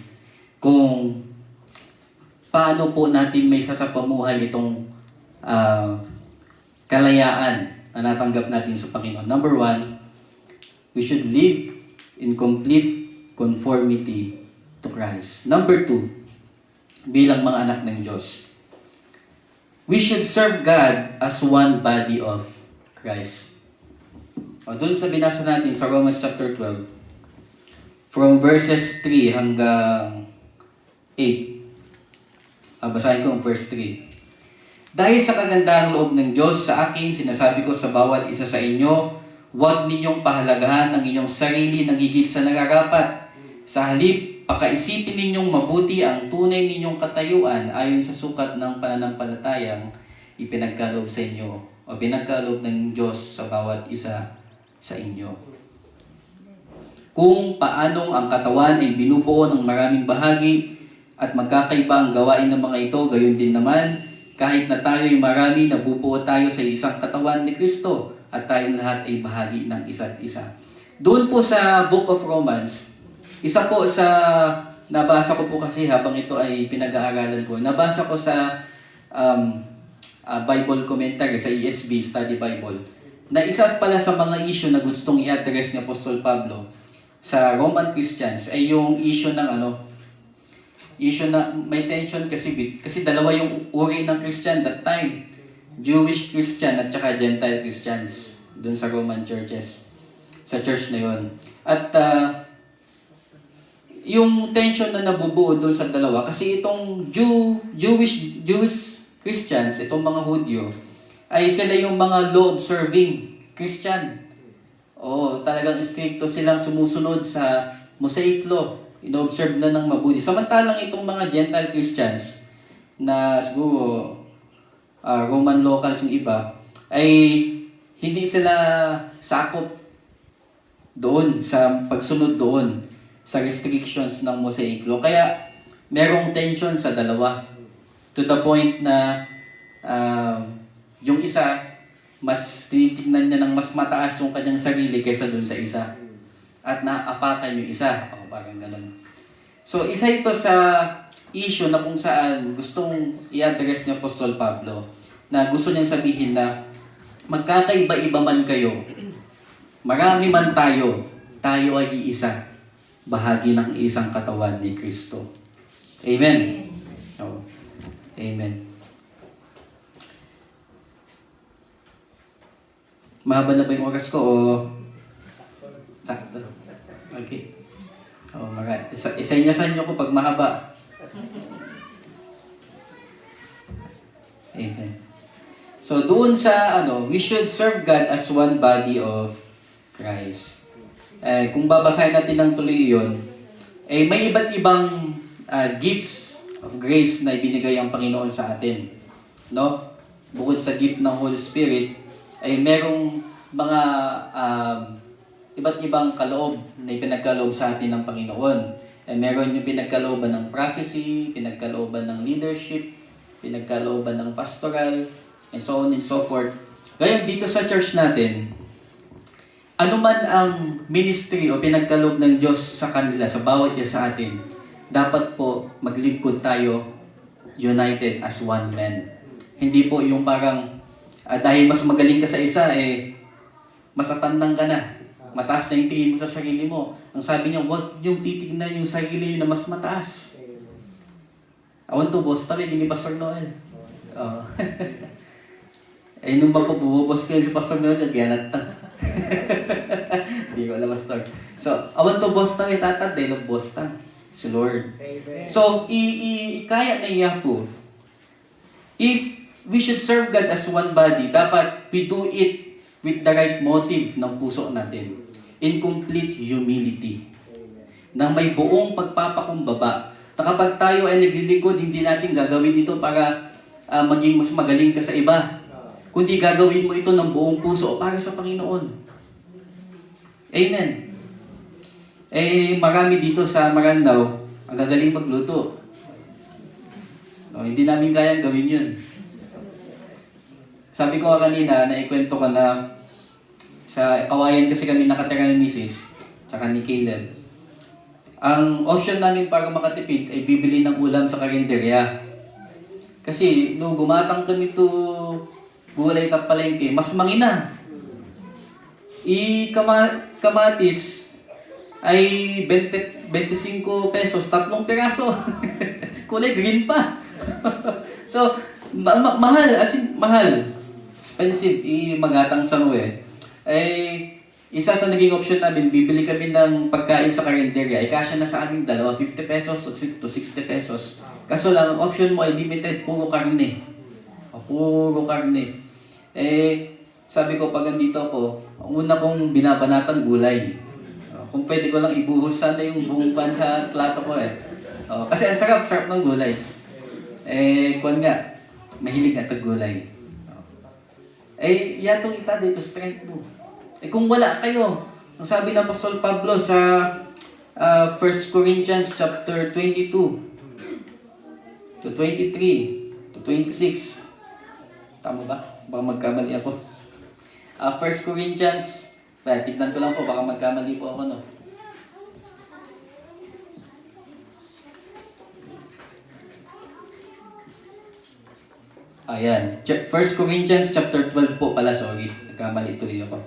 [SPEAKER 7] Kung paano po natin may sasapamuhay itong kalayaan na natanggap natin sa Panginoon. Number 1, we should live in complete conformity to Christ. Number 2, bilang mga anak ng Diyos, we should serve God as one body of Christ. Doon sa binasa natin sa Romans chapter 12, from verses 3 hanggang 8. Basahin ko ang verse 3. Dahil sa kagandahang loob ng Diyos sa akin, sinasabi ko sa bawat isa sa inyo, huwag ninyong pahalagahan ang inyong sarili ng higit sa nararapat. Sa halip, pakaisipin ninyong mabuti ang tunay ninyong katayuan ayon sa sukat ng pananampalatayang ipinagkaloob sa inyo o pinagkaloob ng Diyos sa bawat isa sa inyo. Kung paanong ang katawan ay binubuo ng maraming bahagi at magkakaiba ang gawain ng mga ito, gayon din naman, kahit na tayo ay marami, nabubuo tayo sa isang katawan ni Kristo at tayong lahat ay bahagi ng isa't isa. Doon po sa Book of Romans, isa po sa nabasa ko po kasi habang ito ay pinag-aaralan ko, nabasa ko sa Bible commentary sa ESV Study Bible, na isa pala sa mga issue na gustong i-address ni Apostol Pablo sa Roman Christians ay yung issue ng issue na may tension kasi dalawa yung uri ng Christian that time. Jewish Christian at saka Gentile Christians doon sa Roman churches. Sa church na yon. At yung tension na nabubuo doon sa dalawa kasi itong Jewish Christians, itong mga Hudyo, ay sila yung mga law-observing Christian. Talagang stricto silang sumusunod sa Mosaic Law. Ino-observe na ng mabuti. Samantalang itong mga Gentile Christians na siguro Roman locals yung iba, ay hindi sila sakop doon sa pagsunod doon sa restrictions ng Mosaic Law. Kaya merong tension sa dalawa. To the point na yung isa, mas tinitignan niya ng mas mataas yung kanyang sarili kaysa doon sa isa. At naapatan yung isa. Parang ganun. So, isa ito sa issue na kung saan gustong i-address ni Apostol Pablo na gusto niyang sabihin na magkakaiba-iba man kayo, marami man tayo, tayo ay iisa, bahagi ng isang katawan ni Kristo. Amen? Amen. Mahaba na ba yung oras ko o sakto? Okay. Isa-inyasan nyo ko pag mahaba. Amen. So doon sa we should serve God as one body of Christ. Kung babasahin natin ng tuloy yun, may iba't ibang gifts of grace na ibinigay ang Panginoon sa atin. No? Bukod sa gift ng Holy Spirit, ay merong mga iba't ibang kaloob na ipinagkaloob sa atin ng Panginoon. Meron yung pinagkalooban ng prophecy, pinagkalooban ng leadership, pinagkalooban ng pastoral, and so on and so forth. Ngayon, dito sa church natin, anuman ang ministry o pinagkaloob ng Diyos sa kanila, sa bawat isa sa atin, dapat po maglingkod tayo united as one man. Hindi po yung parang dahil mas magaling ka sa isa, mas atandang ka na. Mataas na yung tingin mo sa sarili mo. Ang sabi niya, huwag yung titignan yung sarili na mas mataas. Awan to, boss. Tabi, hindi ni Pastor Noel. Nung mapabubos ko yun si Pastor Noel, kaya natang. Hindi ko alam, Pastor. So, awan to, boss. Tabi, tatad, dahil ng boss tang. Si Lord. So, kaya na Yahoo. If we should serve God as one body, dapat we do it with the right motive ng puso natin. In complete humility. ng may buong pagpapakumbaba. Na kapag tayo ay naglilingkod, hindi natin gagawin ito para maging mas magaling ka sa iba. Kundi gagawin mo ito ng buong puso para sa Panginoon. Amen. Marami dito sa Marandaw ang gagaling magluto. Hindi namin kayang gawin yun. Sabi ko kanina, naikwento ko na sa Kawayan kasi kami nakatira ni Mrs. tsaka ni Caleb. Ang option namin para makatipid ay bibili ng ulam sa karinderya. Kasi no gumatang kami to gulay at palengke, mas mangina. Kamatis ay 25 pesos, 3 piraso. Kulay green pa. So, mahal, as in, mahal. Expensive, magatang sa isa sa naging option namin, bibili kami ng pagkain sa karinderya, kasya na sa aming dalawa, 50 pesos to 60 pesos. Kaso lang, ang option mo ay limited, puro karne. Puro karne. Sabi ko, pag andito ako, ang una kong binabanatan, gulay. Kung pwede ko lang ibuhos sana yung buong pan sa plato ko kasi ang sarap ng gulay. Kuwan nga, mahilig na gulay. Yatong ita dito, strength mo. Kung wala kayo, ang sabi ng Apostol Pablo sa 1 Corinthians chapter 22 to 23 to 26. Tama ba? Baka magkamali ako. 1 Corinthians, tignan ko lang po, baka magkamali po ako, no? Ayan. 1 Corinthians chapter 12 po pala, sorry. Nagkamali tuloy ako.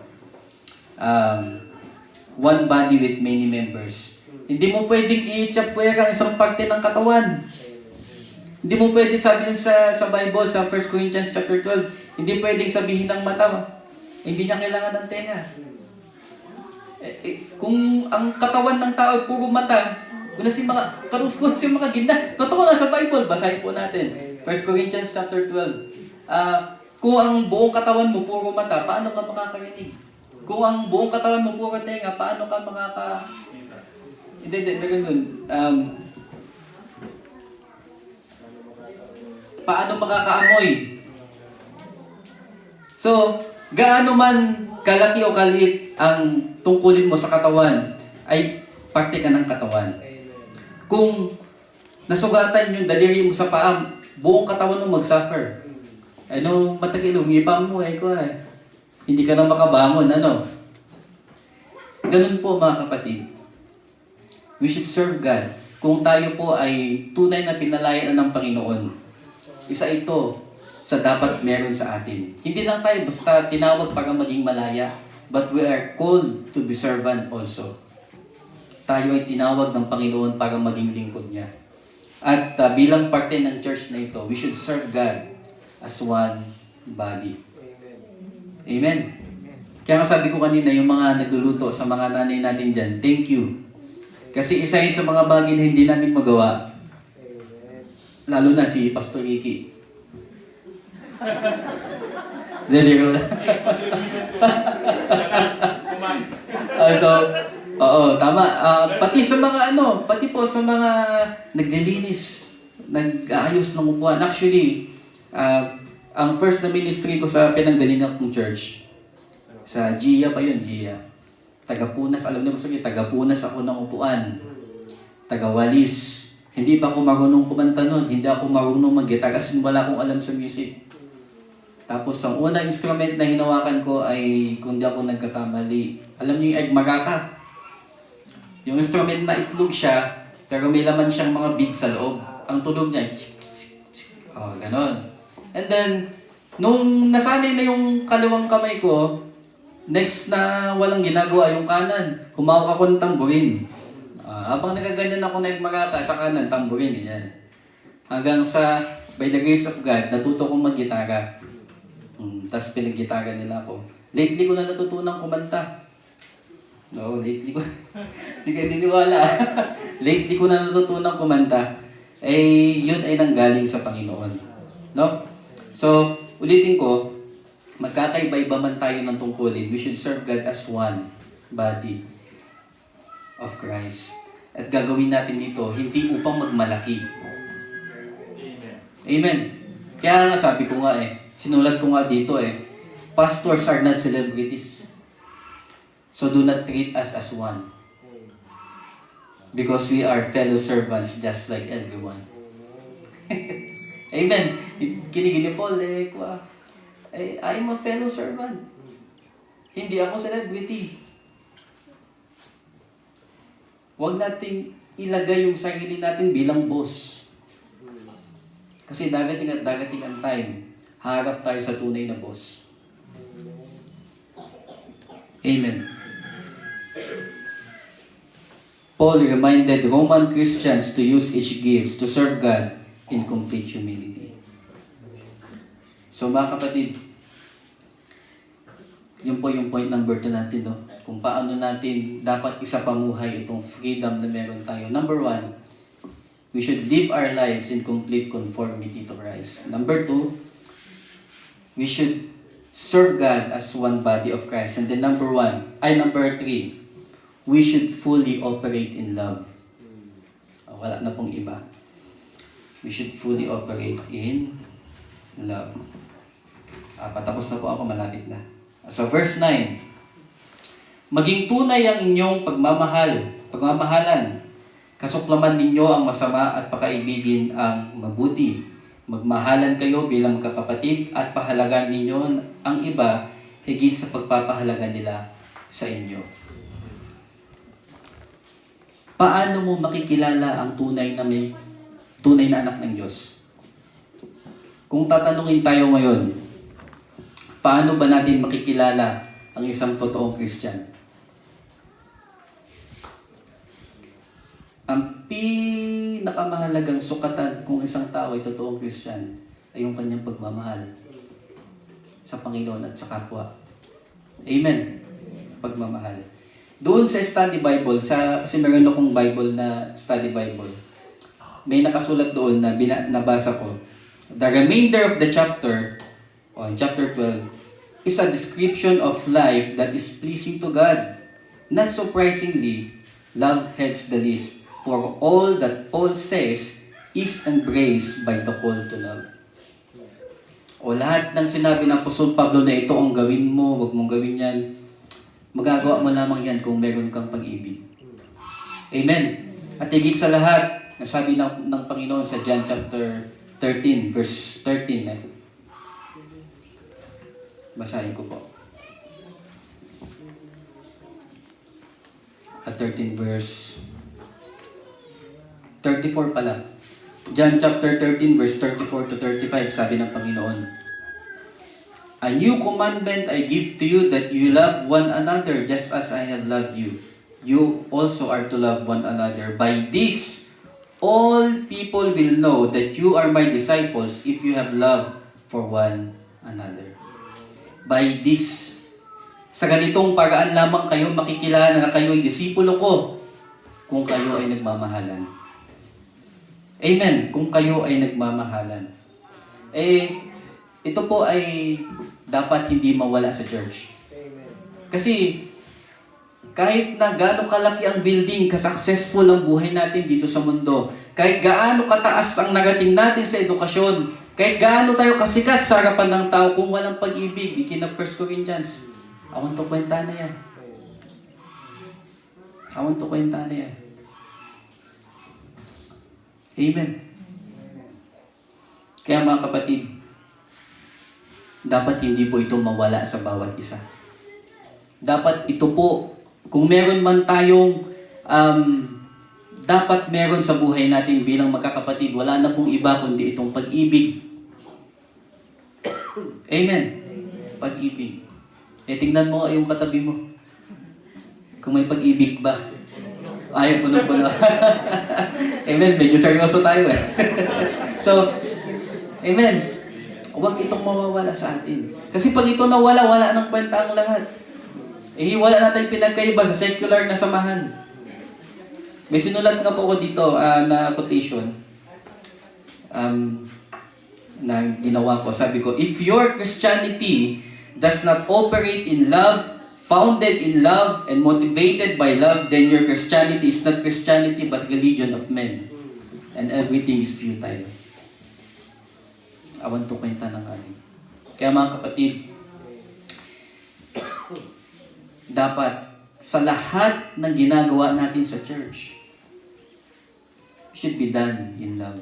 [SPEAKER 7] One body with many members. Hindi mo pwedeng i-chapwera ang isang parte ng katawan. Hindi mo pwedeng sabihin sa Bible, sa 1 Corinthians chapter 12, hindi pwedeng sabihin ng mata, hindi niya kailangan ng tenga. Kung ang katawan ng tao ay puro mata, kung si mga karuskus yung mga ginda, totoo na sa Bible, basahin po natin. 1 Corinthians chapter 12. Kung ang buong katawan mo puro mata, paano ka makakarinig? Kung ang buong katawan mo puro tenga, paano ka Hindi, ganun. Paano makakaamoy? So, gaano man kalaki o kaliit ang tungkulin mo sa katawan, ay parte ka ng katawan. Kung nasugatan yung daliri mo sa paa, buong katawan mo mag-suffer. Matagal, umipam mo, hindi ka na makabangon, Ganun po mga kapatid. We should serve God. Kung tayo po ay tunay na pinalayan ng Panginoon, isa ito sa dapat meron sa atin. Hindi lang tayo basta tinawag para maging malaya, but we are called to be servant also. Tayo ay tinawag ng Panginoon para maging lingkod niya. At bilang parte ng church na ito, we should serve God as one body. Amen. Kaya sabi ko kanina, yung mga nagluluto sa mga nanay natin dyan, thank you. Kasi isa yun sa mga bagay na hindi namin magawa. Lalo na si Pastor Ricky. Dali ko na. Tama. Pati sa mga pati po sa mga naglilinis, nag-aayos ng upuan. Actually, ang first na ministry ko sa pinanggalingan kong church, sa Gia pa yun, Gia. Tagapunas, alam niyo mo sige, tagapunas ako ng upuan. Tagawalis. Hindi pa ako marunong kumanta nun. Hindi ako marunong mag-gitar kasi wala akong alam sa music. Tapos ang unang instrument na hinawakan ko ay, kung di ako nagkakamali, alam niyo yung egg maraka. Yung instrument na itlog siya, pero may laman siyang mga beads sa loob. Ang tunog niya, ganon. And then, nung nasanay na yung kaliwang kamay ko, next na walang ginagawa yung kanan, humawak ako ng tamburin. Habang nagaganyan ako na yung magaka sa kanan, tamburin, yan. Hanggang sa, by the grace of God, natuto kong mag-gitara. Tapos pinag-gitara nila ako. Lately ko na natutunang kumanta. Lately ko. Hindi kayo niniwala. Lately ko na natutunang kumanta. Yun ay nanggaling sa Panginoon. No? So, ulitin ko, magkakaiba-iba man tayo ng tungkulin, we should serve God as one body of Christ. At gagawin natin ito hindi upang magmalaki. Amen. Kaya nga sabi ko nga sinulat ko nga dito pastors are not celebrities. So do not treat us as one. Because we are fellow servants just like everyone. Amen. Kinigini Paul, I'm a fellow servant. Hindi ako celebrity. Huwag nating ilagay yung sarili natin bilang boss. Kasi darating at darating ang time, harap tayo sa tunay na boss. Amen. Paul reminded Roman Christians to use each gifts to serve God in complete humility. So mga kapatid, yun po yung point number 2 natin, no? Kung paano natin dapat isapamuhay itong freedom na meron tayo. Number 1, we should live our lives in complete conformity to Christ. Number 2, we should serve God as one body of Christ. And then number 3, we should fully operate in love. Wala na pong iba. We should fully operate in love. Patapos na po ako, malapit na. So verse 9, maging tunay ang inyong pagmamahalan. Kasuklaman ninyo ang masama at pakaibigin ang mabuti. Magmahalan kayo bilang kakapatid at pahalagan ninyo ang iba higit sa pagpapahalaga nila sa inyo. Paano mo makikilala ang tunay na anak ng Diyos? Kung tatanungin tayo ngayon, paano ba natin makikilala ang isang totoong Christian? Ang pinakamahalagang sukatan kung isang tao ay totoong Christian ay yung kanyang pagmamahal sa Panginoon at sa kapwa. Amen. Pagmamahal. Doon sa study Bible, kasi meron akong Bible na study Bible, may nakasulat doon na nabasa ko. The remainder of the chapter, chapter 12, is a description of life that is pleasing to God. Not surprisingly, love heads the list, for all that Paul says is embraced by the call to love. Lahat ng sinabi ng Apostol Pablo na ito ang gawin mo, wag mong gawin yan, magagawa mo lamang yan kung meron kang pag-ibig. Amen. At higit sa lahat, nasabi ng Panginoon sa John chapter 13, verse 13. Basahin ko po. At 13 verse 34 pala. John chapter 13, verse 34 to 35, sabi ng Panginoon, a new commandment I give to you, that you love one another just as I have loved you. You also are to love one another. By this, all people will know that you are my disciples if you have love for one another. By this, sa ganitong paraan lamang kayo makikilala na kayo ay disipulo ko, kung kayo ay nagmamahalan. Amen. Kung kayo ay nagmamahalan. Ito po ay dapat hindi mawala sa church. Kasi kahit na gaano kalaki ang building, ka-successful ang buhay natin dito sa mundo, kahit gaano kataas ang narating natin sa edukasyon, kahit gaano tayo kasikat sa harapan ng tao, kung walang pag-ibig, ikinap 1 Corinthians, awan to kwenta na yan. Awan to kwenta na yan. Amen. Kaya mga kapatid, dapat hindi po ito mawala sa bawat isa. Dapat ito po, kung meron man tayong dapat meron sa buhay natin bilang magkakapatid, wala na pong iba kundi itong pag-ibig. Amen. Pag-ibig. Tingnan mo yung katabi mo. Kung may pag-ibig ba? Ay, puno-puno. Amen. Medyo seryoso tayo So, amen. Huwag itong mawawala sa atin. Kasi pag ito nawala, wala nang kwenta ang lahat. Wala na tayong pinagkaiba sa secular na samahan. May sinulat nga po ako dito na quotation na ginawa ko. Sabi ko, if your Christianity does not operate in love, founded in love and motivated by love, then your Christianity is not Christianity but religion of men. And everything is futile. Awan to kwenta ng amin. Kaya mga kapatid, dapat sa lahat ng ginagawa natin sa church, should be done in love.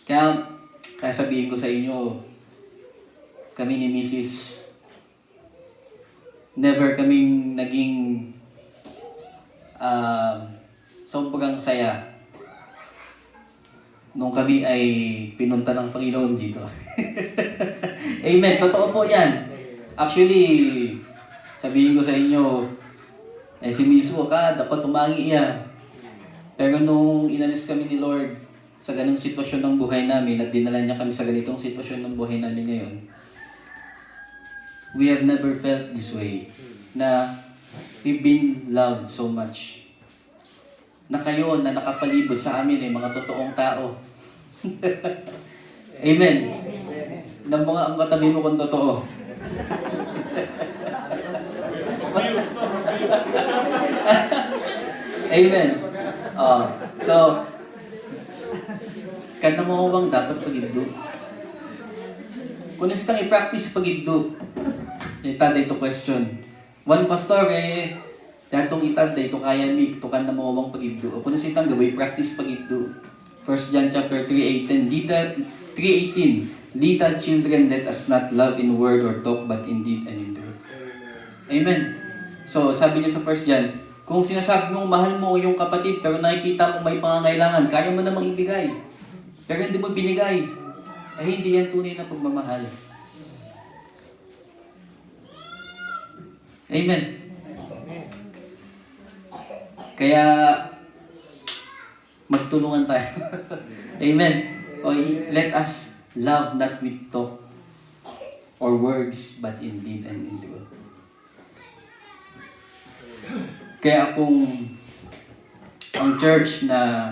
[SPEAKER 7] Kaya sabihin ko sa inyo, kami ni Mrs. never kaming naging sobrang saya nung kami ay pinunta ng Panginoon dito. Amen. Totoo po yan. Actually, sabihin ko sa inyo, si Miso ka, dapat tumangi iya. Pero nung inalis kami ni Lord sa ganung sitwasyon ng buhay namin at dinala niya kami sa ganitong sitwasyon ng buhay namin ngayon, we have never felt this way. Na we've been loved so much. Na kayo na nakapalibot sa amin ay mga totoong tao. Amen. Nang mga ang katabi mo kung totoo. Amen. So, kan mo bang dapat pagiddo? Kung isang i-practice pagiddo, itad ito question. One pastor datong itad ito kaya mi to kan mo bang pagiddo. Kung isang gaway practice pagiddo. 1 John chapter 3:18. 3:18. Little children, let us not love in word or talk, but in deed and in truth. Amen. So, sabi niya sa 1 John, kung sinasabi mong mahal mo yung kapatid, pero nakikita mong may pangangailangan, kaya mo namang ibigay. Pero hindi mo binigay, hindi yan tunay na pagmamahal. Amen. Kaya, magtulungan tayo. Amen. Let us love not with talk or words, but in deed and in truth. Kaya kung ang church na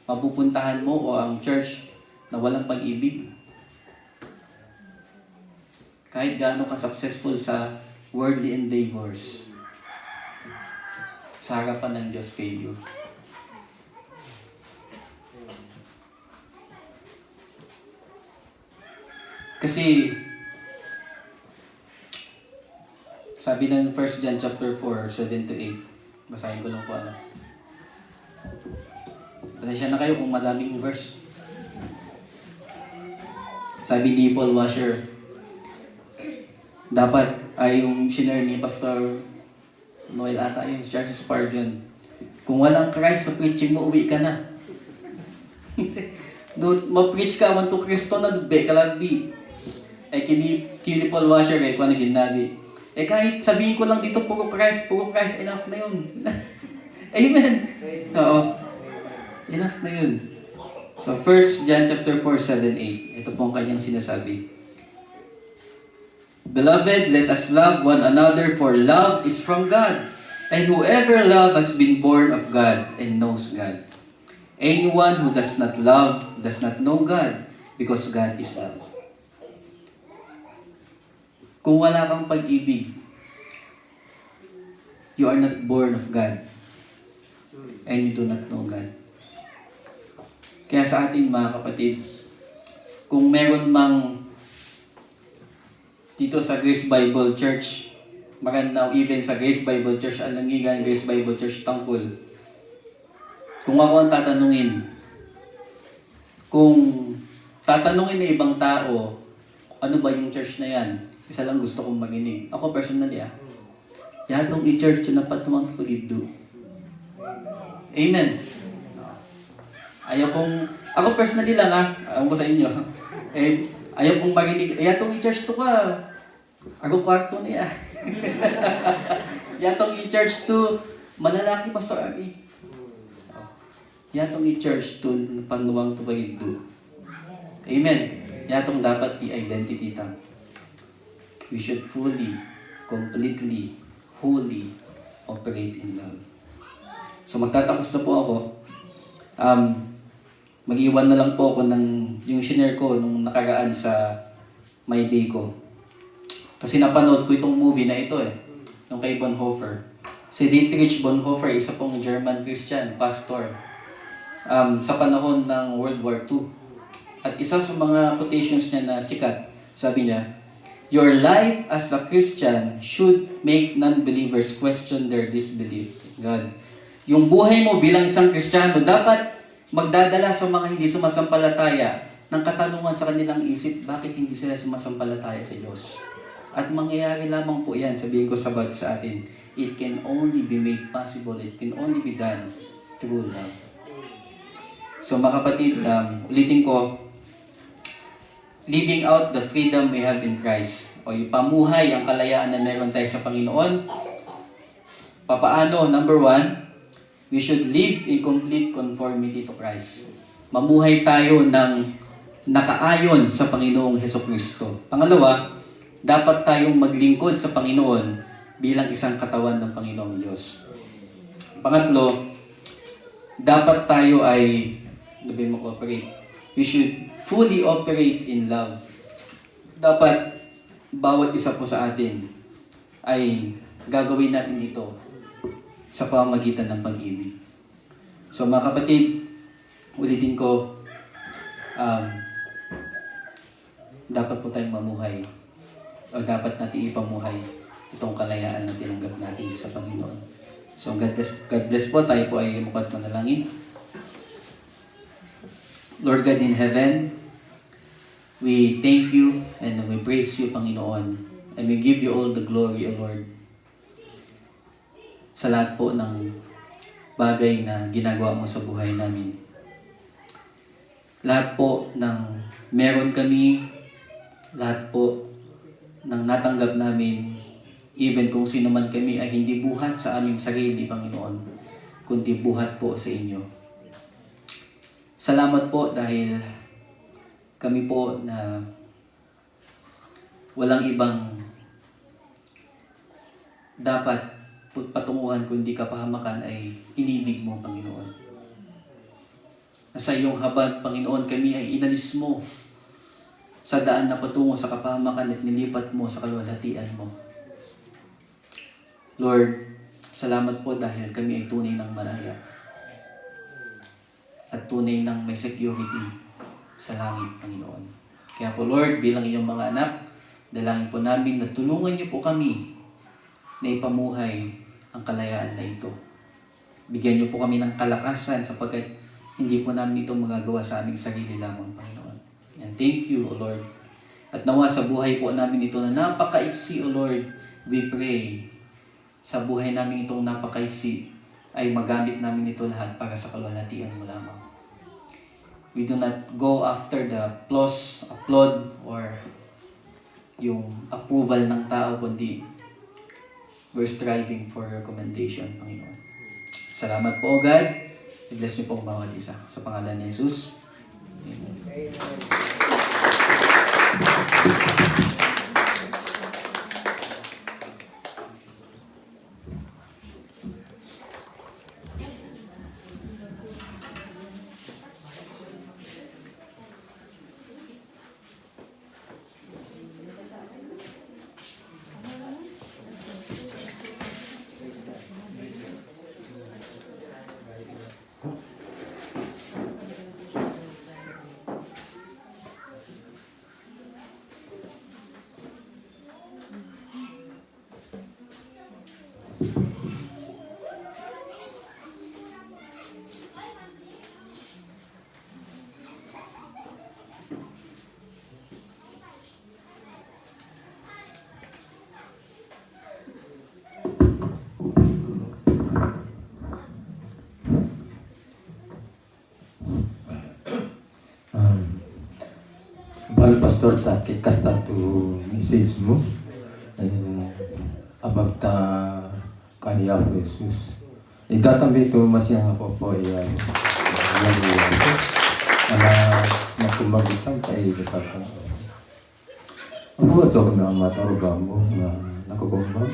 [SPEAKER 7] mapupuntahan mo o ang church na walang pag-ibig, kahit gaano ka successful sa worldly endeavors, sa harapan ng Diyos failure. Kasi sabi ng 1 John chapter 4, 7-8, basahin ko lang po Pasensya na kayo kung madaming verse. Sabi ni Paul Washer, dapat ay yung shinare ni Pastor Noel ata yung Charles Spurgeon. Kung walang Christ sa preaching mo, uwi ka na. Ma-preach ka man to Kristo na be kalabi. Kini Paul Washer kung ano ginabi. Kahit sabihin ko lang dito, puro Christ, enough na yun. Amen. Oo. Enough na yun. So, 1 John chapter 4, 7, 8. Ito po ang kanyang sinasabi. Beloved, let us love one another, for love is from God. And whoever loves has been born of God and knows God. Anyone who does not love does not know God, because God is love. Kung wala kang pag-ibig, you are not born of God. And you do not know God. Kaya sa atin mga kapatid, kung meron mang dito sa Grace Bible Church, maganda even sa Grace Bible Church Alangigan, Grace Bible Church Tangkol, kung ako ang tatanungin, kung tatanungin ng ibang tao, ano ba yung church na yan? Isa lang gusto kong maginig. Ako personally yatong i-church na patumang pagiddo. Amen. Ako personally lang ayaw ko sa inyo. Ayaw kong marinig, yatong i-church to ka. Ako kwarto niya. Yatong i-church to malalaki Pastor Ari. Yatong i-church to panuwang to pagiddo. Amen. Yatong dapat i-identity ta. We should fully, completely, wholly operate in love. So magtatapos na po ako. Mag-iwan na lang po ako ng yung shinare ko nung nakaraan sa my day ko. Kasi napanood ko itong movie na ito yung kay Bonhoeffer. Si Dietrich Bonhoeffer, isa pong German Christian, pastor, sa panahon ng World War II. At isa sa mga quotations niya na sikat, sabi niya, "Your life as a Christian should make non-believers question their disbelief in God." Yung buhay mo bilang isang Kristiyano, dapat magdadala sa mga hindi sumasampalataya ng katanungan sa kanilang isip, bakit hindi sila sumasampalataya sa Diyos? At mangyayari lamang po yan, sabihin ko sa atin, it can only be made possible, it can only be done through love. So mga kapatid, ulitin ko, living out the freedom we have in Christ, o yung pamuhay ang kalayaan na meron tayo sa Panginoon. Papaano? Number 1, we should live in complete conformity to Christ. Mamuhay tayo ng nakaayon sa Panginoong Hesukristo. Pangalawa, dapat tayong maglingkod sa Panginoon bilang isang katawan ng Panginoong Diyos. Pangatlo, dapat tayo ay mag-cooperate. We should fully operate in love. Dapat bawat isa po sa atin ay gagawin natin ito sa pamamagitan ng pag-ibig. So mga kapatid, ulitin ko, dapat po tayong mamuhay o dapat natin ipamuhay itong kalayaan na tinanggap natin sa Panginoon. So God bless po. Tayo po ay mukat manalangin. Lord God in heaven, we thank you and we praise you, Panginoon. And we give you all the glory, O Lord, sa lahat po ng bagay na ginagawa mo sa buhay namin. Lahat po ng meron kami, lahat po ng natanggap namin, even kung sino man kami ay hindi buhat sa aming sarili, Panginoon, kundi buhat po sa inyo. Salamat po dahil kami po na walang ibang dapat patunguhan kundi kapahamakan ay inibig mo, Panginoon. Sa iyong habag, Panginoon, kami ay inalis mo sa daan na patungo sa kapahamakan at nilipat mo sa kaluwalhatian mo. Lord, salamat po dahil kami ay tunay ng malaya at tunay ng may security sa langit, Panginoon. Kaya po, Lord, bilang iyong mga anak, dalangin po namin na tulungan niyo po kami na ipamuhay ang kalayaan na ito. Bigyan niyo po kami ng kalakasan sapagkat hindi po namin ito magagawa sa aming sarili lamang, Panginoon. And thank you, O Lord. At nawa sa buhay po namin ito na napakaiksi, O Lord, we pray sa buhay namin itong napakaiksi ay magamit namin ito lahat para sa kaluwalhatian mo lamang. We do not go after the applause, applaud, or yung approval ng tao, kundi we're striving for your commendation, Panginoon. Salamat po, God. I-bless niyo po ang bawat isa. Sa pangalan ni Jesus. Amen.
[SPEAKER 8] Bal pastor ta kastar tu message mo about kaniya Jesus. Itatambi tu masih ako po yan. Ala makumagitan kay kasar ka. Ako sa kami ang matarugan mo na nakukumbang.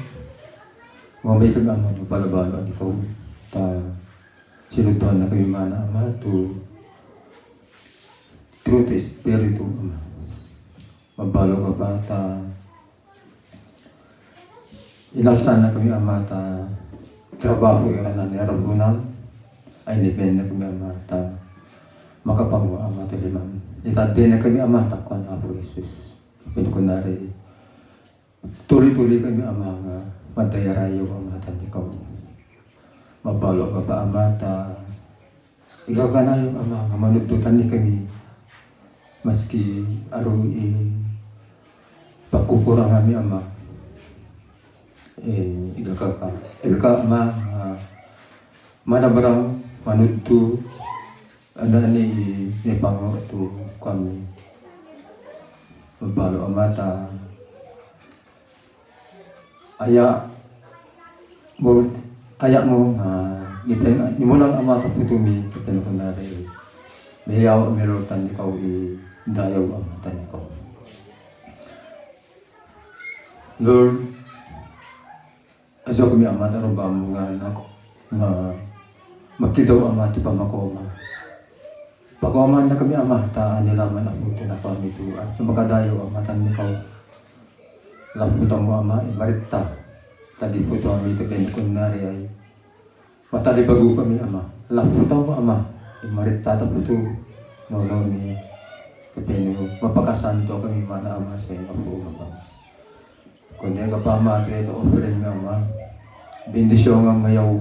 [SPEAKER 8] Mamay ka nga mapalabalo ang ikaw. Sinutuhan na kayo mana ama to truth is spiritu ama. Mabalo ka ba inalsan na kami ama ta trabaho ira na nirabunan ay liben na kami ama ta makapangwa ama ta liman. Itadde na kami ama ta kwan Apo Jesus. Pinukunari tuloy-tuloy kami ama nga madayarayo ama ta ikaw. Mabalo ka pa ama ta ikaw ka na yung ama nga manututan ni kami maski aruin pagkukurang kami ama ikaw ka ama manabarang manudto ni pango to kami mabalo ama ta aya mo ni mo lang ama kaputumi kapeno ko na rin mayaw meron ikaw dayaw ama tan ikaw Lord aso kami ama taro ba mo nga nako nga makidaw ama ti pamakoma pagkaman na kami ama ta nilaman ako ito na kami ito at makadayo ama tan ikaw laputan mo ama ibarita tadi po ito kami ito kunari ay matalibago kami ama laputan mo ama imarita ta po ito no ni kapino mapakasanto kami mana ama sa inyo po ama kundi ka pa ama ito offering nga ama bendisyon nga mayaw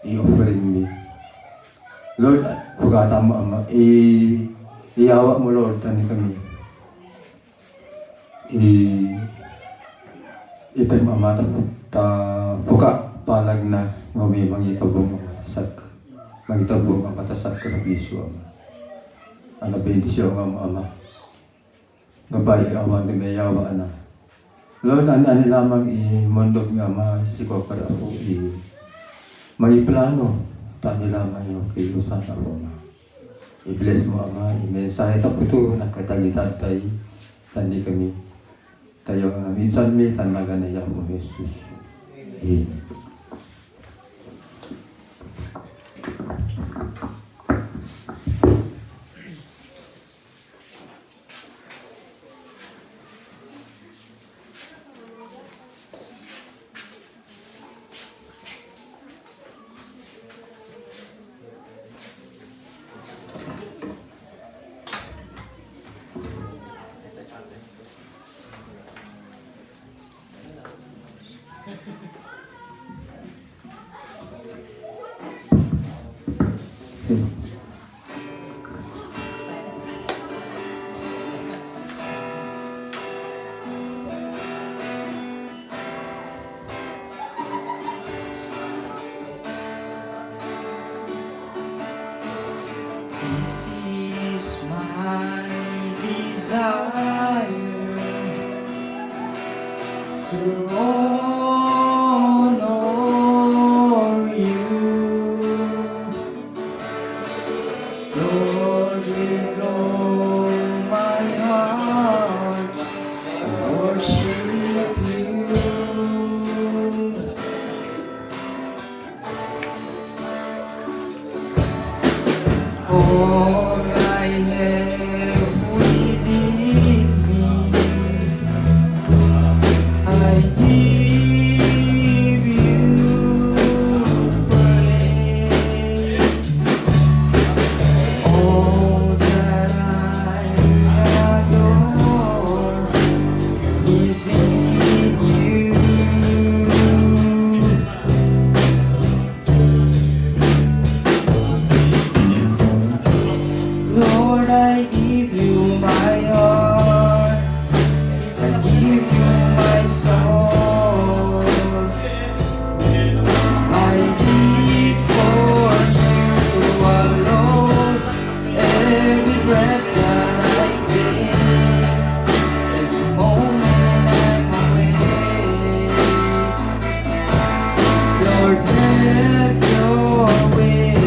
[SPEAKER 8] i-offering me Lord pagkata mo ama iyawa mo Lord tani kami ipay mama ta buka palag na ngami mangitabong ang matasak ka ng bisyo ama ana bendisyon nga ama gabay awan de mayawa ana Lord ani lamang mondog nga ama siko para ako may plano tani lamang yung kilusan ako ama i-bless mo ama i-mensahe ta po ito nakatagitan tayo tandi kami tayo nga minsan may tanaga na yaw mo Jesus Amen.
[SPEAKER 1] This is my desire to honor you, Lord, with all my heart, I worship you. All I have within me, I give you praise. All that I adore is in you. Lord, I give you my heart, I give you my soul, I live for you alone, every breath that I take, every moment I'm awake. Lord, have your way.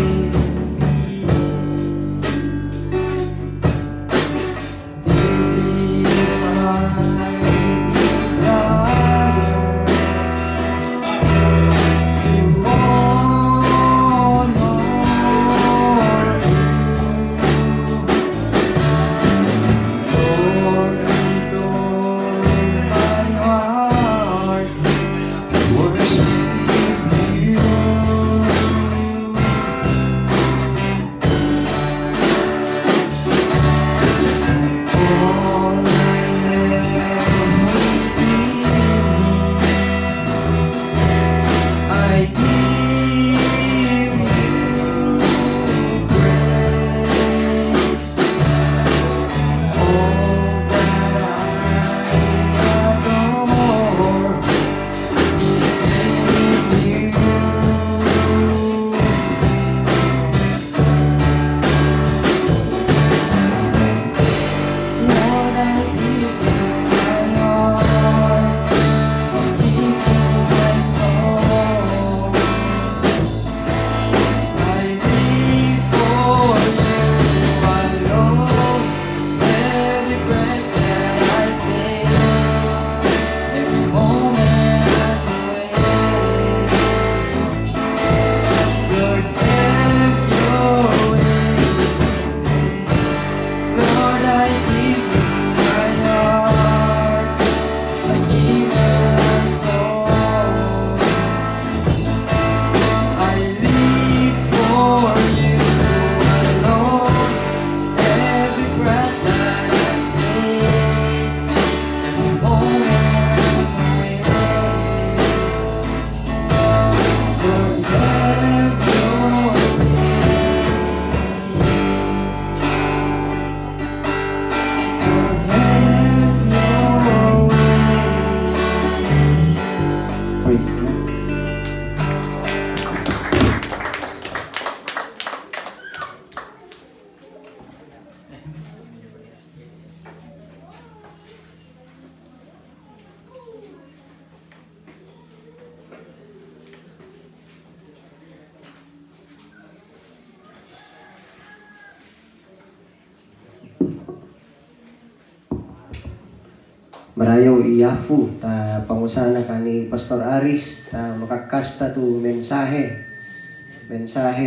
[SPEAKER 9] kanayo iyafu ta pangusana ka ni Pastor Aris ta makakasta to mensahe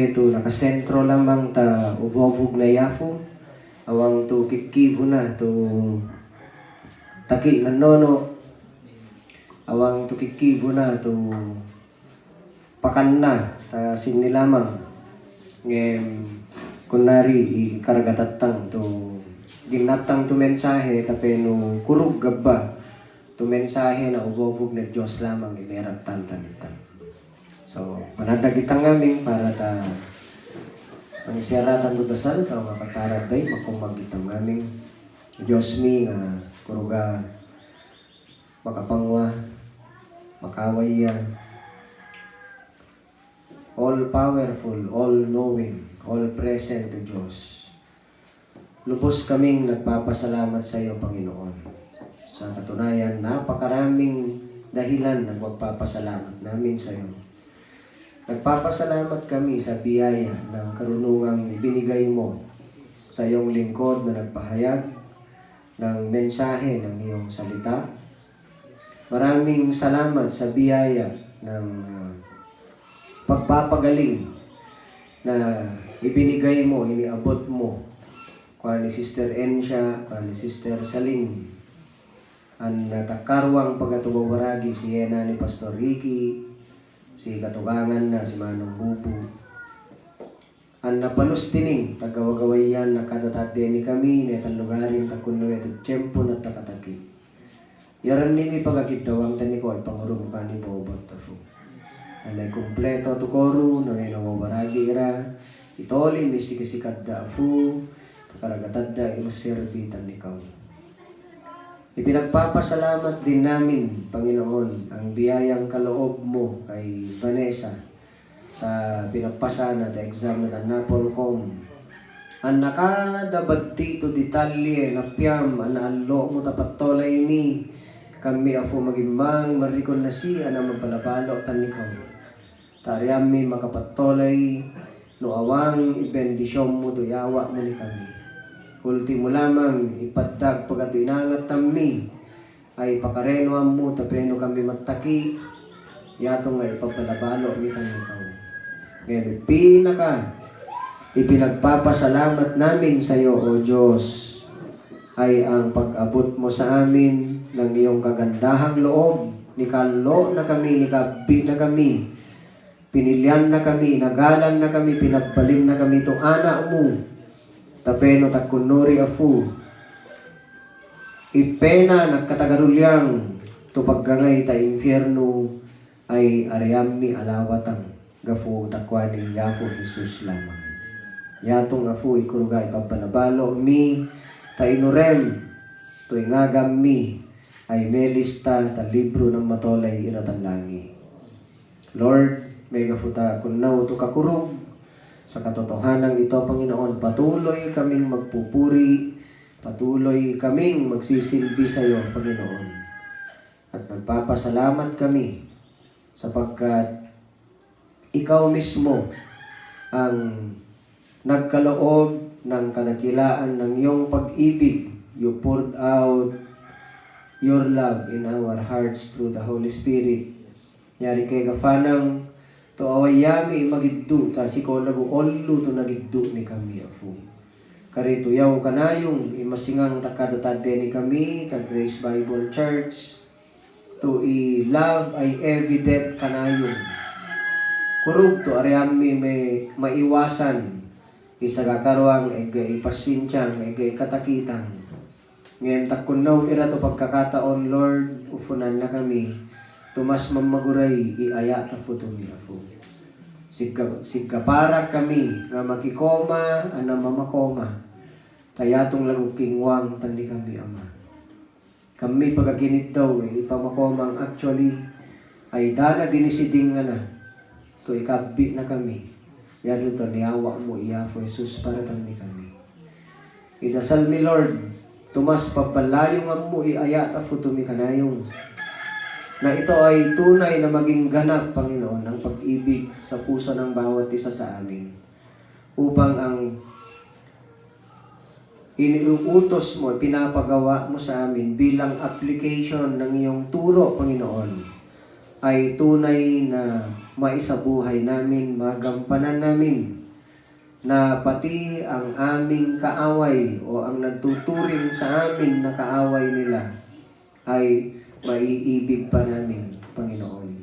[SPEAKER 9] to nakasentro lamang ta uvovog na yafu awang to kikivu na to taki na nono awang to kikivu na to pakan na ta sinilamang ngem kunari ikaragatatang to ginatang to mensahe tapeno kurug gabba to mensahe na ubovog na Diyos lamang imerat tanitan. So, manadagitang namin para ta manisiratan to dasal ta makatarat day makumagitang namin Diyos mi nga kuruga makapangwa makawaya all powerful, all knowing, all present to Diyos. Lubos kaming nagpapasalamat sa iyo, Panginoon. Sa katunayan, napakaraming dahilan na magpapasalamat namin sa iyo. Nagpapasalamat kami sa biyaya ng karunungang ibinigay mo sa iyong lingkod na nagpahayag ng mensahe ng iyong salita. Maraming salamat sa biyaya ng pagpapagaling na ibinigay mo, iniabot mo kuha ni Sister Ensha, kuha ni Sister Saling, ang natakarwang pagkatubawaragi si Yena ni Pastor Ricky, si Katugangan na si Manong Bubu. Ang napalustining, tagawagawayan na kadatatde ni kami, na itang lugarin, takuno ito, tiyempo na takataki. Yaran nimi pagkakitawang tani ko ay pangurum ka ni Bobot Tafu. Anay kumpleto tukoro, na may nawawaragi ira, itoli, misikisikat da afu, karagatat da imaserbitan ikaw. Ipinagpapasalamat din namin, Panginoon, ang biyayang kaloob mo kay Vanessa sa pinagpasa na ta exam na Napolcom. Ang nakadabad dito detalye na piyam analo mo tapatolay mi kami afo magimang marikon na siya na magpalabalo tanikaw. Tariami makapatolay no awang ibendisyon mo to yawa mo ni kami. Ultimo lamang ipaddag pagato inangat tami ay pakarenoan mo tapeno kami mataki yato nga ipapalabalo mi tanikaw. Ngayon pinaka ipinagpapasalamat namin sa iyo o Diyos ay ang pag-abot mo sa amin ng iyong kagandahang loob. Nikalo na kami, nikabi na kami, pinilyan na kami, nagalan na kami, pinagbalim na kami itong anak mo. Tapeno takunori afu. Ipena nagkatagarulyang to paggangay ta infierno ay ariami alawatang gafu takwani yafu Jesus lamang. Yatong afu ikuruga ipapanabalo mi ta inurem to ingagam mi ay melista ta libro ng matolay iratalangi. Lord, may gafuta kunaw to kakurog sa katotohanan ito, Panginoon, patuloy kaming magpupuri, patuloy kaming magsisilbi sa iyo, Panginoon. At nagpapasalamat kami sapagkat ikaw mismo ang nagkaloob ng kadakilaan ng iyong pag-ibig. You poured out your love in our hearts through the Holy Spirit. Yari kay gafanang to awayami magiddu ta psikologo ollu to nagiddu ni kami afu. Karito yaw kanayong imasingang takadatade ni kami ta Grace Bible Church to i-love ay evident kanayong. Kurug to ariami may maiwasan isagakarwang egay pasintyang egay katakitang. Ngayon takunaw ira to pagkakataon Lord ufunan na kami tumas mamaguray iaya ta futumi afu. Sigga para kami nga makikoma ana mamakoma tayatong lagukingwang tandi kami ama. Kami pagakinit daw ipamakomang actually ay dana dinisiding nga na to ikabi na kami. Yado to niawa mo iya for Jesus para tandi kami. Idasal mi Lord tumas papalayong mo iaya ta futumi kanayong na ito ay tunay na maging ganap, Panginoon, ang pag-ibig sa puso ng bawat isa sa amin upang ang iniuutos mo, pinapagawa mo sa amin bilang application ng iyong turo, Panginoon, ay tunay na maisabuhay namin, magampanan namin, na pati ang aming kaaway o ang nagtuturing sa amin na kaaway nila ay maiibig pa namin, Panginoon.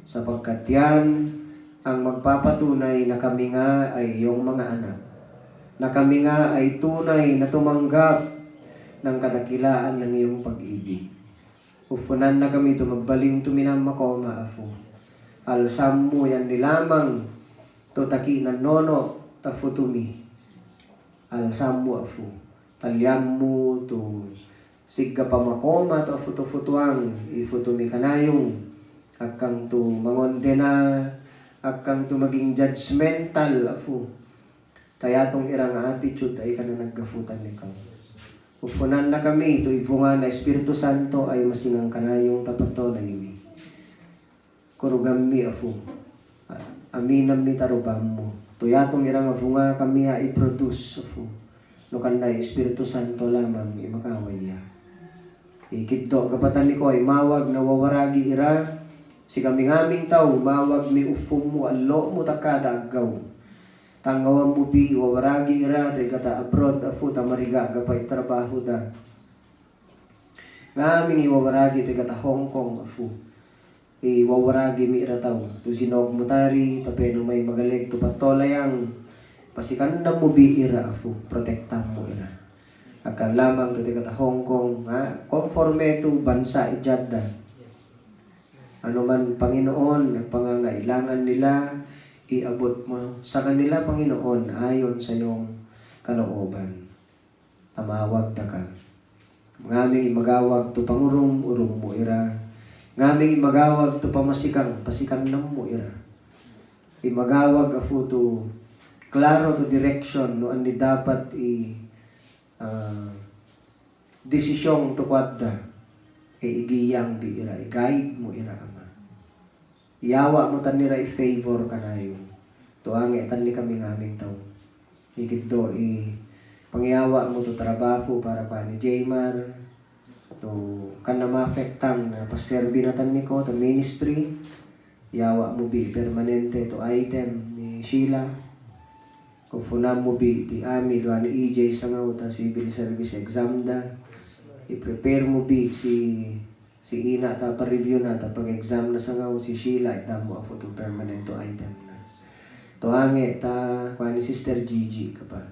[SPEAKER 9] Sapagkat yan ang magpapatunay na kami nga ay iyong mga anak, na kami nga ay tunay na tumanggap ng kadakilaan ng iyong pag-ibig. Ufunan na kami tumagbaling tuminamakoma, Afu. Alsam mo yan nilamang tutaki na nono tafutumi. Alsam mo, Afu. Talyam mo to sigga pamakoma to afutufutuang ifutumi kanayong akang to mangonde na akang to maging judgmental, Afu. Tayatong irang attitude ay ka na naggafutan ni Kang. Ufunan na kami, ito ibunga na Espiritu Santo ay masingang kanayong tapato na yumi. Kurugam mi, Afu. Aminam mi tarubam mo. Tuyatong irang avunga kami ha i-produce, Afu. No kanday Espiritu Santo lamang imakawaya. Ikiddo, kapatan ni ko ay mawag na wawaragi ira. Si kami ngaming tao, mawag mi ufum mo, alo mo takada agaw. Tanggawan mo bi, wawaragi ira, ito kata abroad, Afu, tamariga, gapay trabaho da. Ngaming iwawaragi, ito kata Hong Kong, Afu. Iwawaragi mi ira tao. To sinog mutari, tapeno may magalig, to patolayang, pasikan na mo bi ira, Afu, protektan mo ira. Akan lamang, ito kata Hong Kong, conforme to bansa ijadda. Ano man, Panginoon, ang pangangailangan nila, iabot mo sa kanila, Panginoon, ayon sa iyong kalooban. Tamawag na ka. Ngaming imagawag to pangurong-urong mo ira. Ngaming imagawag to pamasikang, pasikan lang mo ira. Imagawag, Afu, to klaro to direction, no ani dapat desisyong to kwadda. Igiyang di ira, i-guide mo ira, Ama. Iyawa mo tan nila i-favor ka na yun. Tuangi tan ni kami ngaming tao. Higit do, pangyawa mo to trabaho para pa ni Jaymar. To kan na ma-affectang na paserbi na tan ni ko, to ministry. Iyawa mo bi permanente to item ni Sheila. Kufunam mo bi ti Ami, doan ni EJ sa nga ta civil service exam da. I-prepare mo bi si Ina ta pa-review na ta pag-exam na sa ngaw si Sheila ita mo ako to permanent to item na. Tuangi ta kuha ni Sister Gigi ka pa.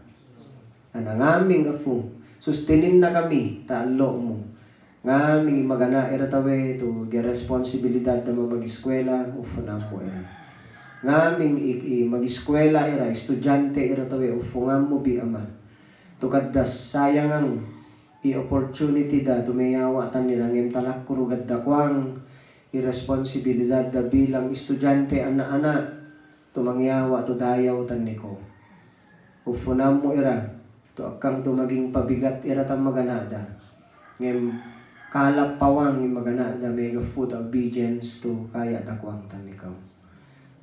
[SPEAKER 9] Anangaming, Afu, sustenin na kami ta alo mo. Ngaming magana era tawe to get responsibilidad na mag-eskwela ufu na mo era. Ngaming mag-eskwela era estudyante era tawe ufu nga mo bi, Ama. Tukaddas sayang ang i-opportunity da tumayawa tan nirangim talak kurugad da kwang irresponsibilidad da bilang estudyante ana-ana tumangyawa to dayaw tan niko. Ufunam mo ira to akang to maging pabigat ira tan maganada. Ngem kalap pawang yung maganada mega food obedience to kaya da kwang tan nikaw.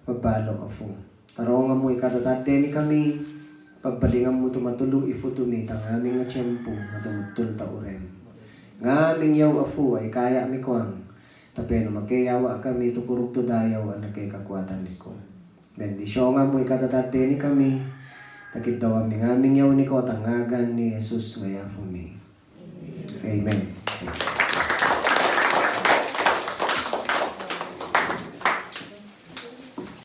[SPEAKER 9] Pabalo, Afu. Tarongan mo ikatatate ni kami. Pagbalingan mo tumatulo ifutumi tang aming nga tiyempo na tumutul tauren. Ngaming yaw, Afu, ay kaya mi kwang. Tapeno magkayawa kami tukurog to dayaw ang nagkakakwatan ni ko. Bendisyon nga mo ikatatate ni kami. Takit daw aming aming yaw ni ko tangagan ni Jesus ngaya fumi. Amen.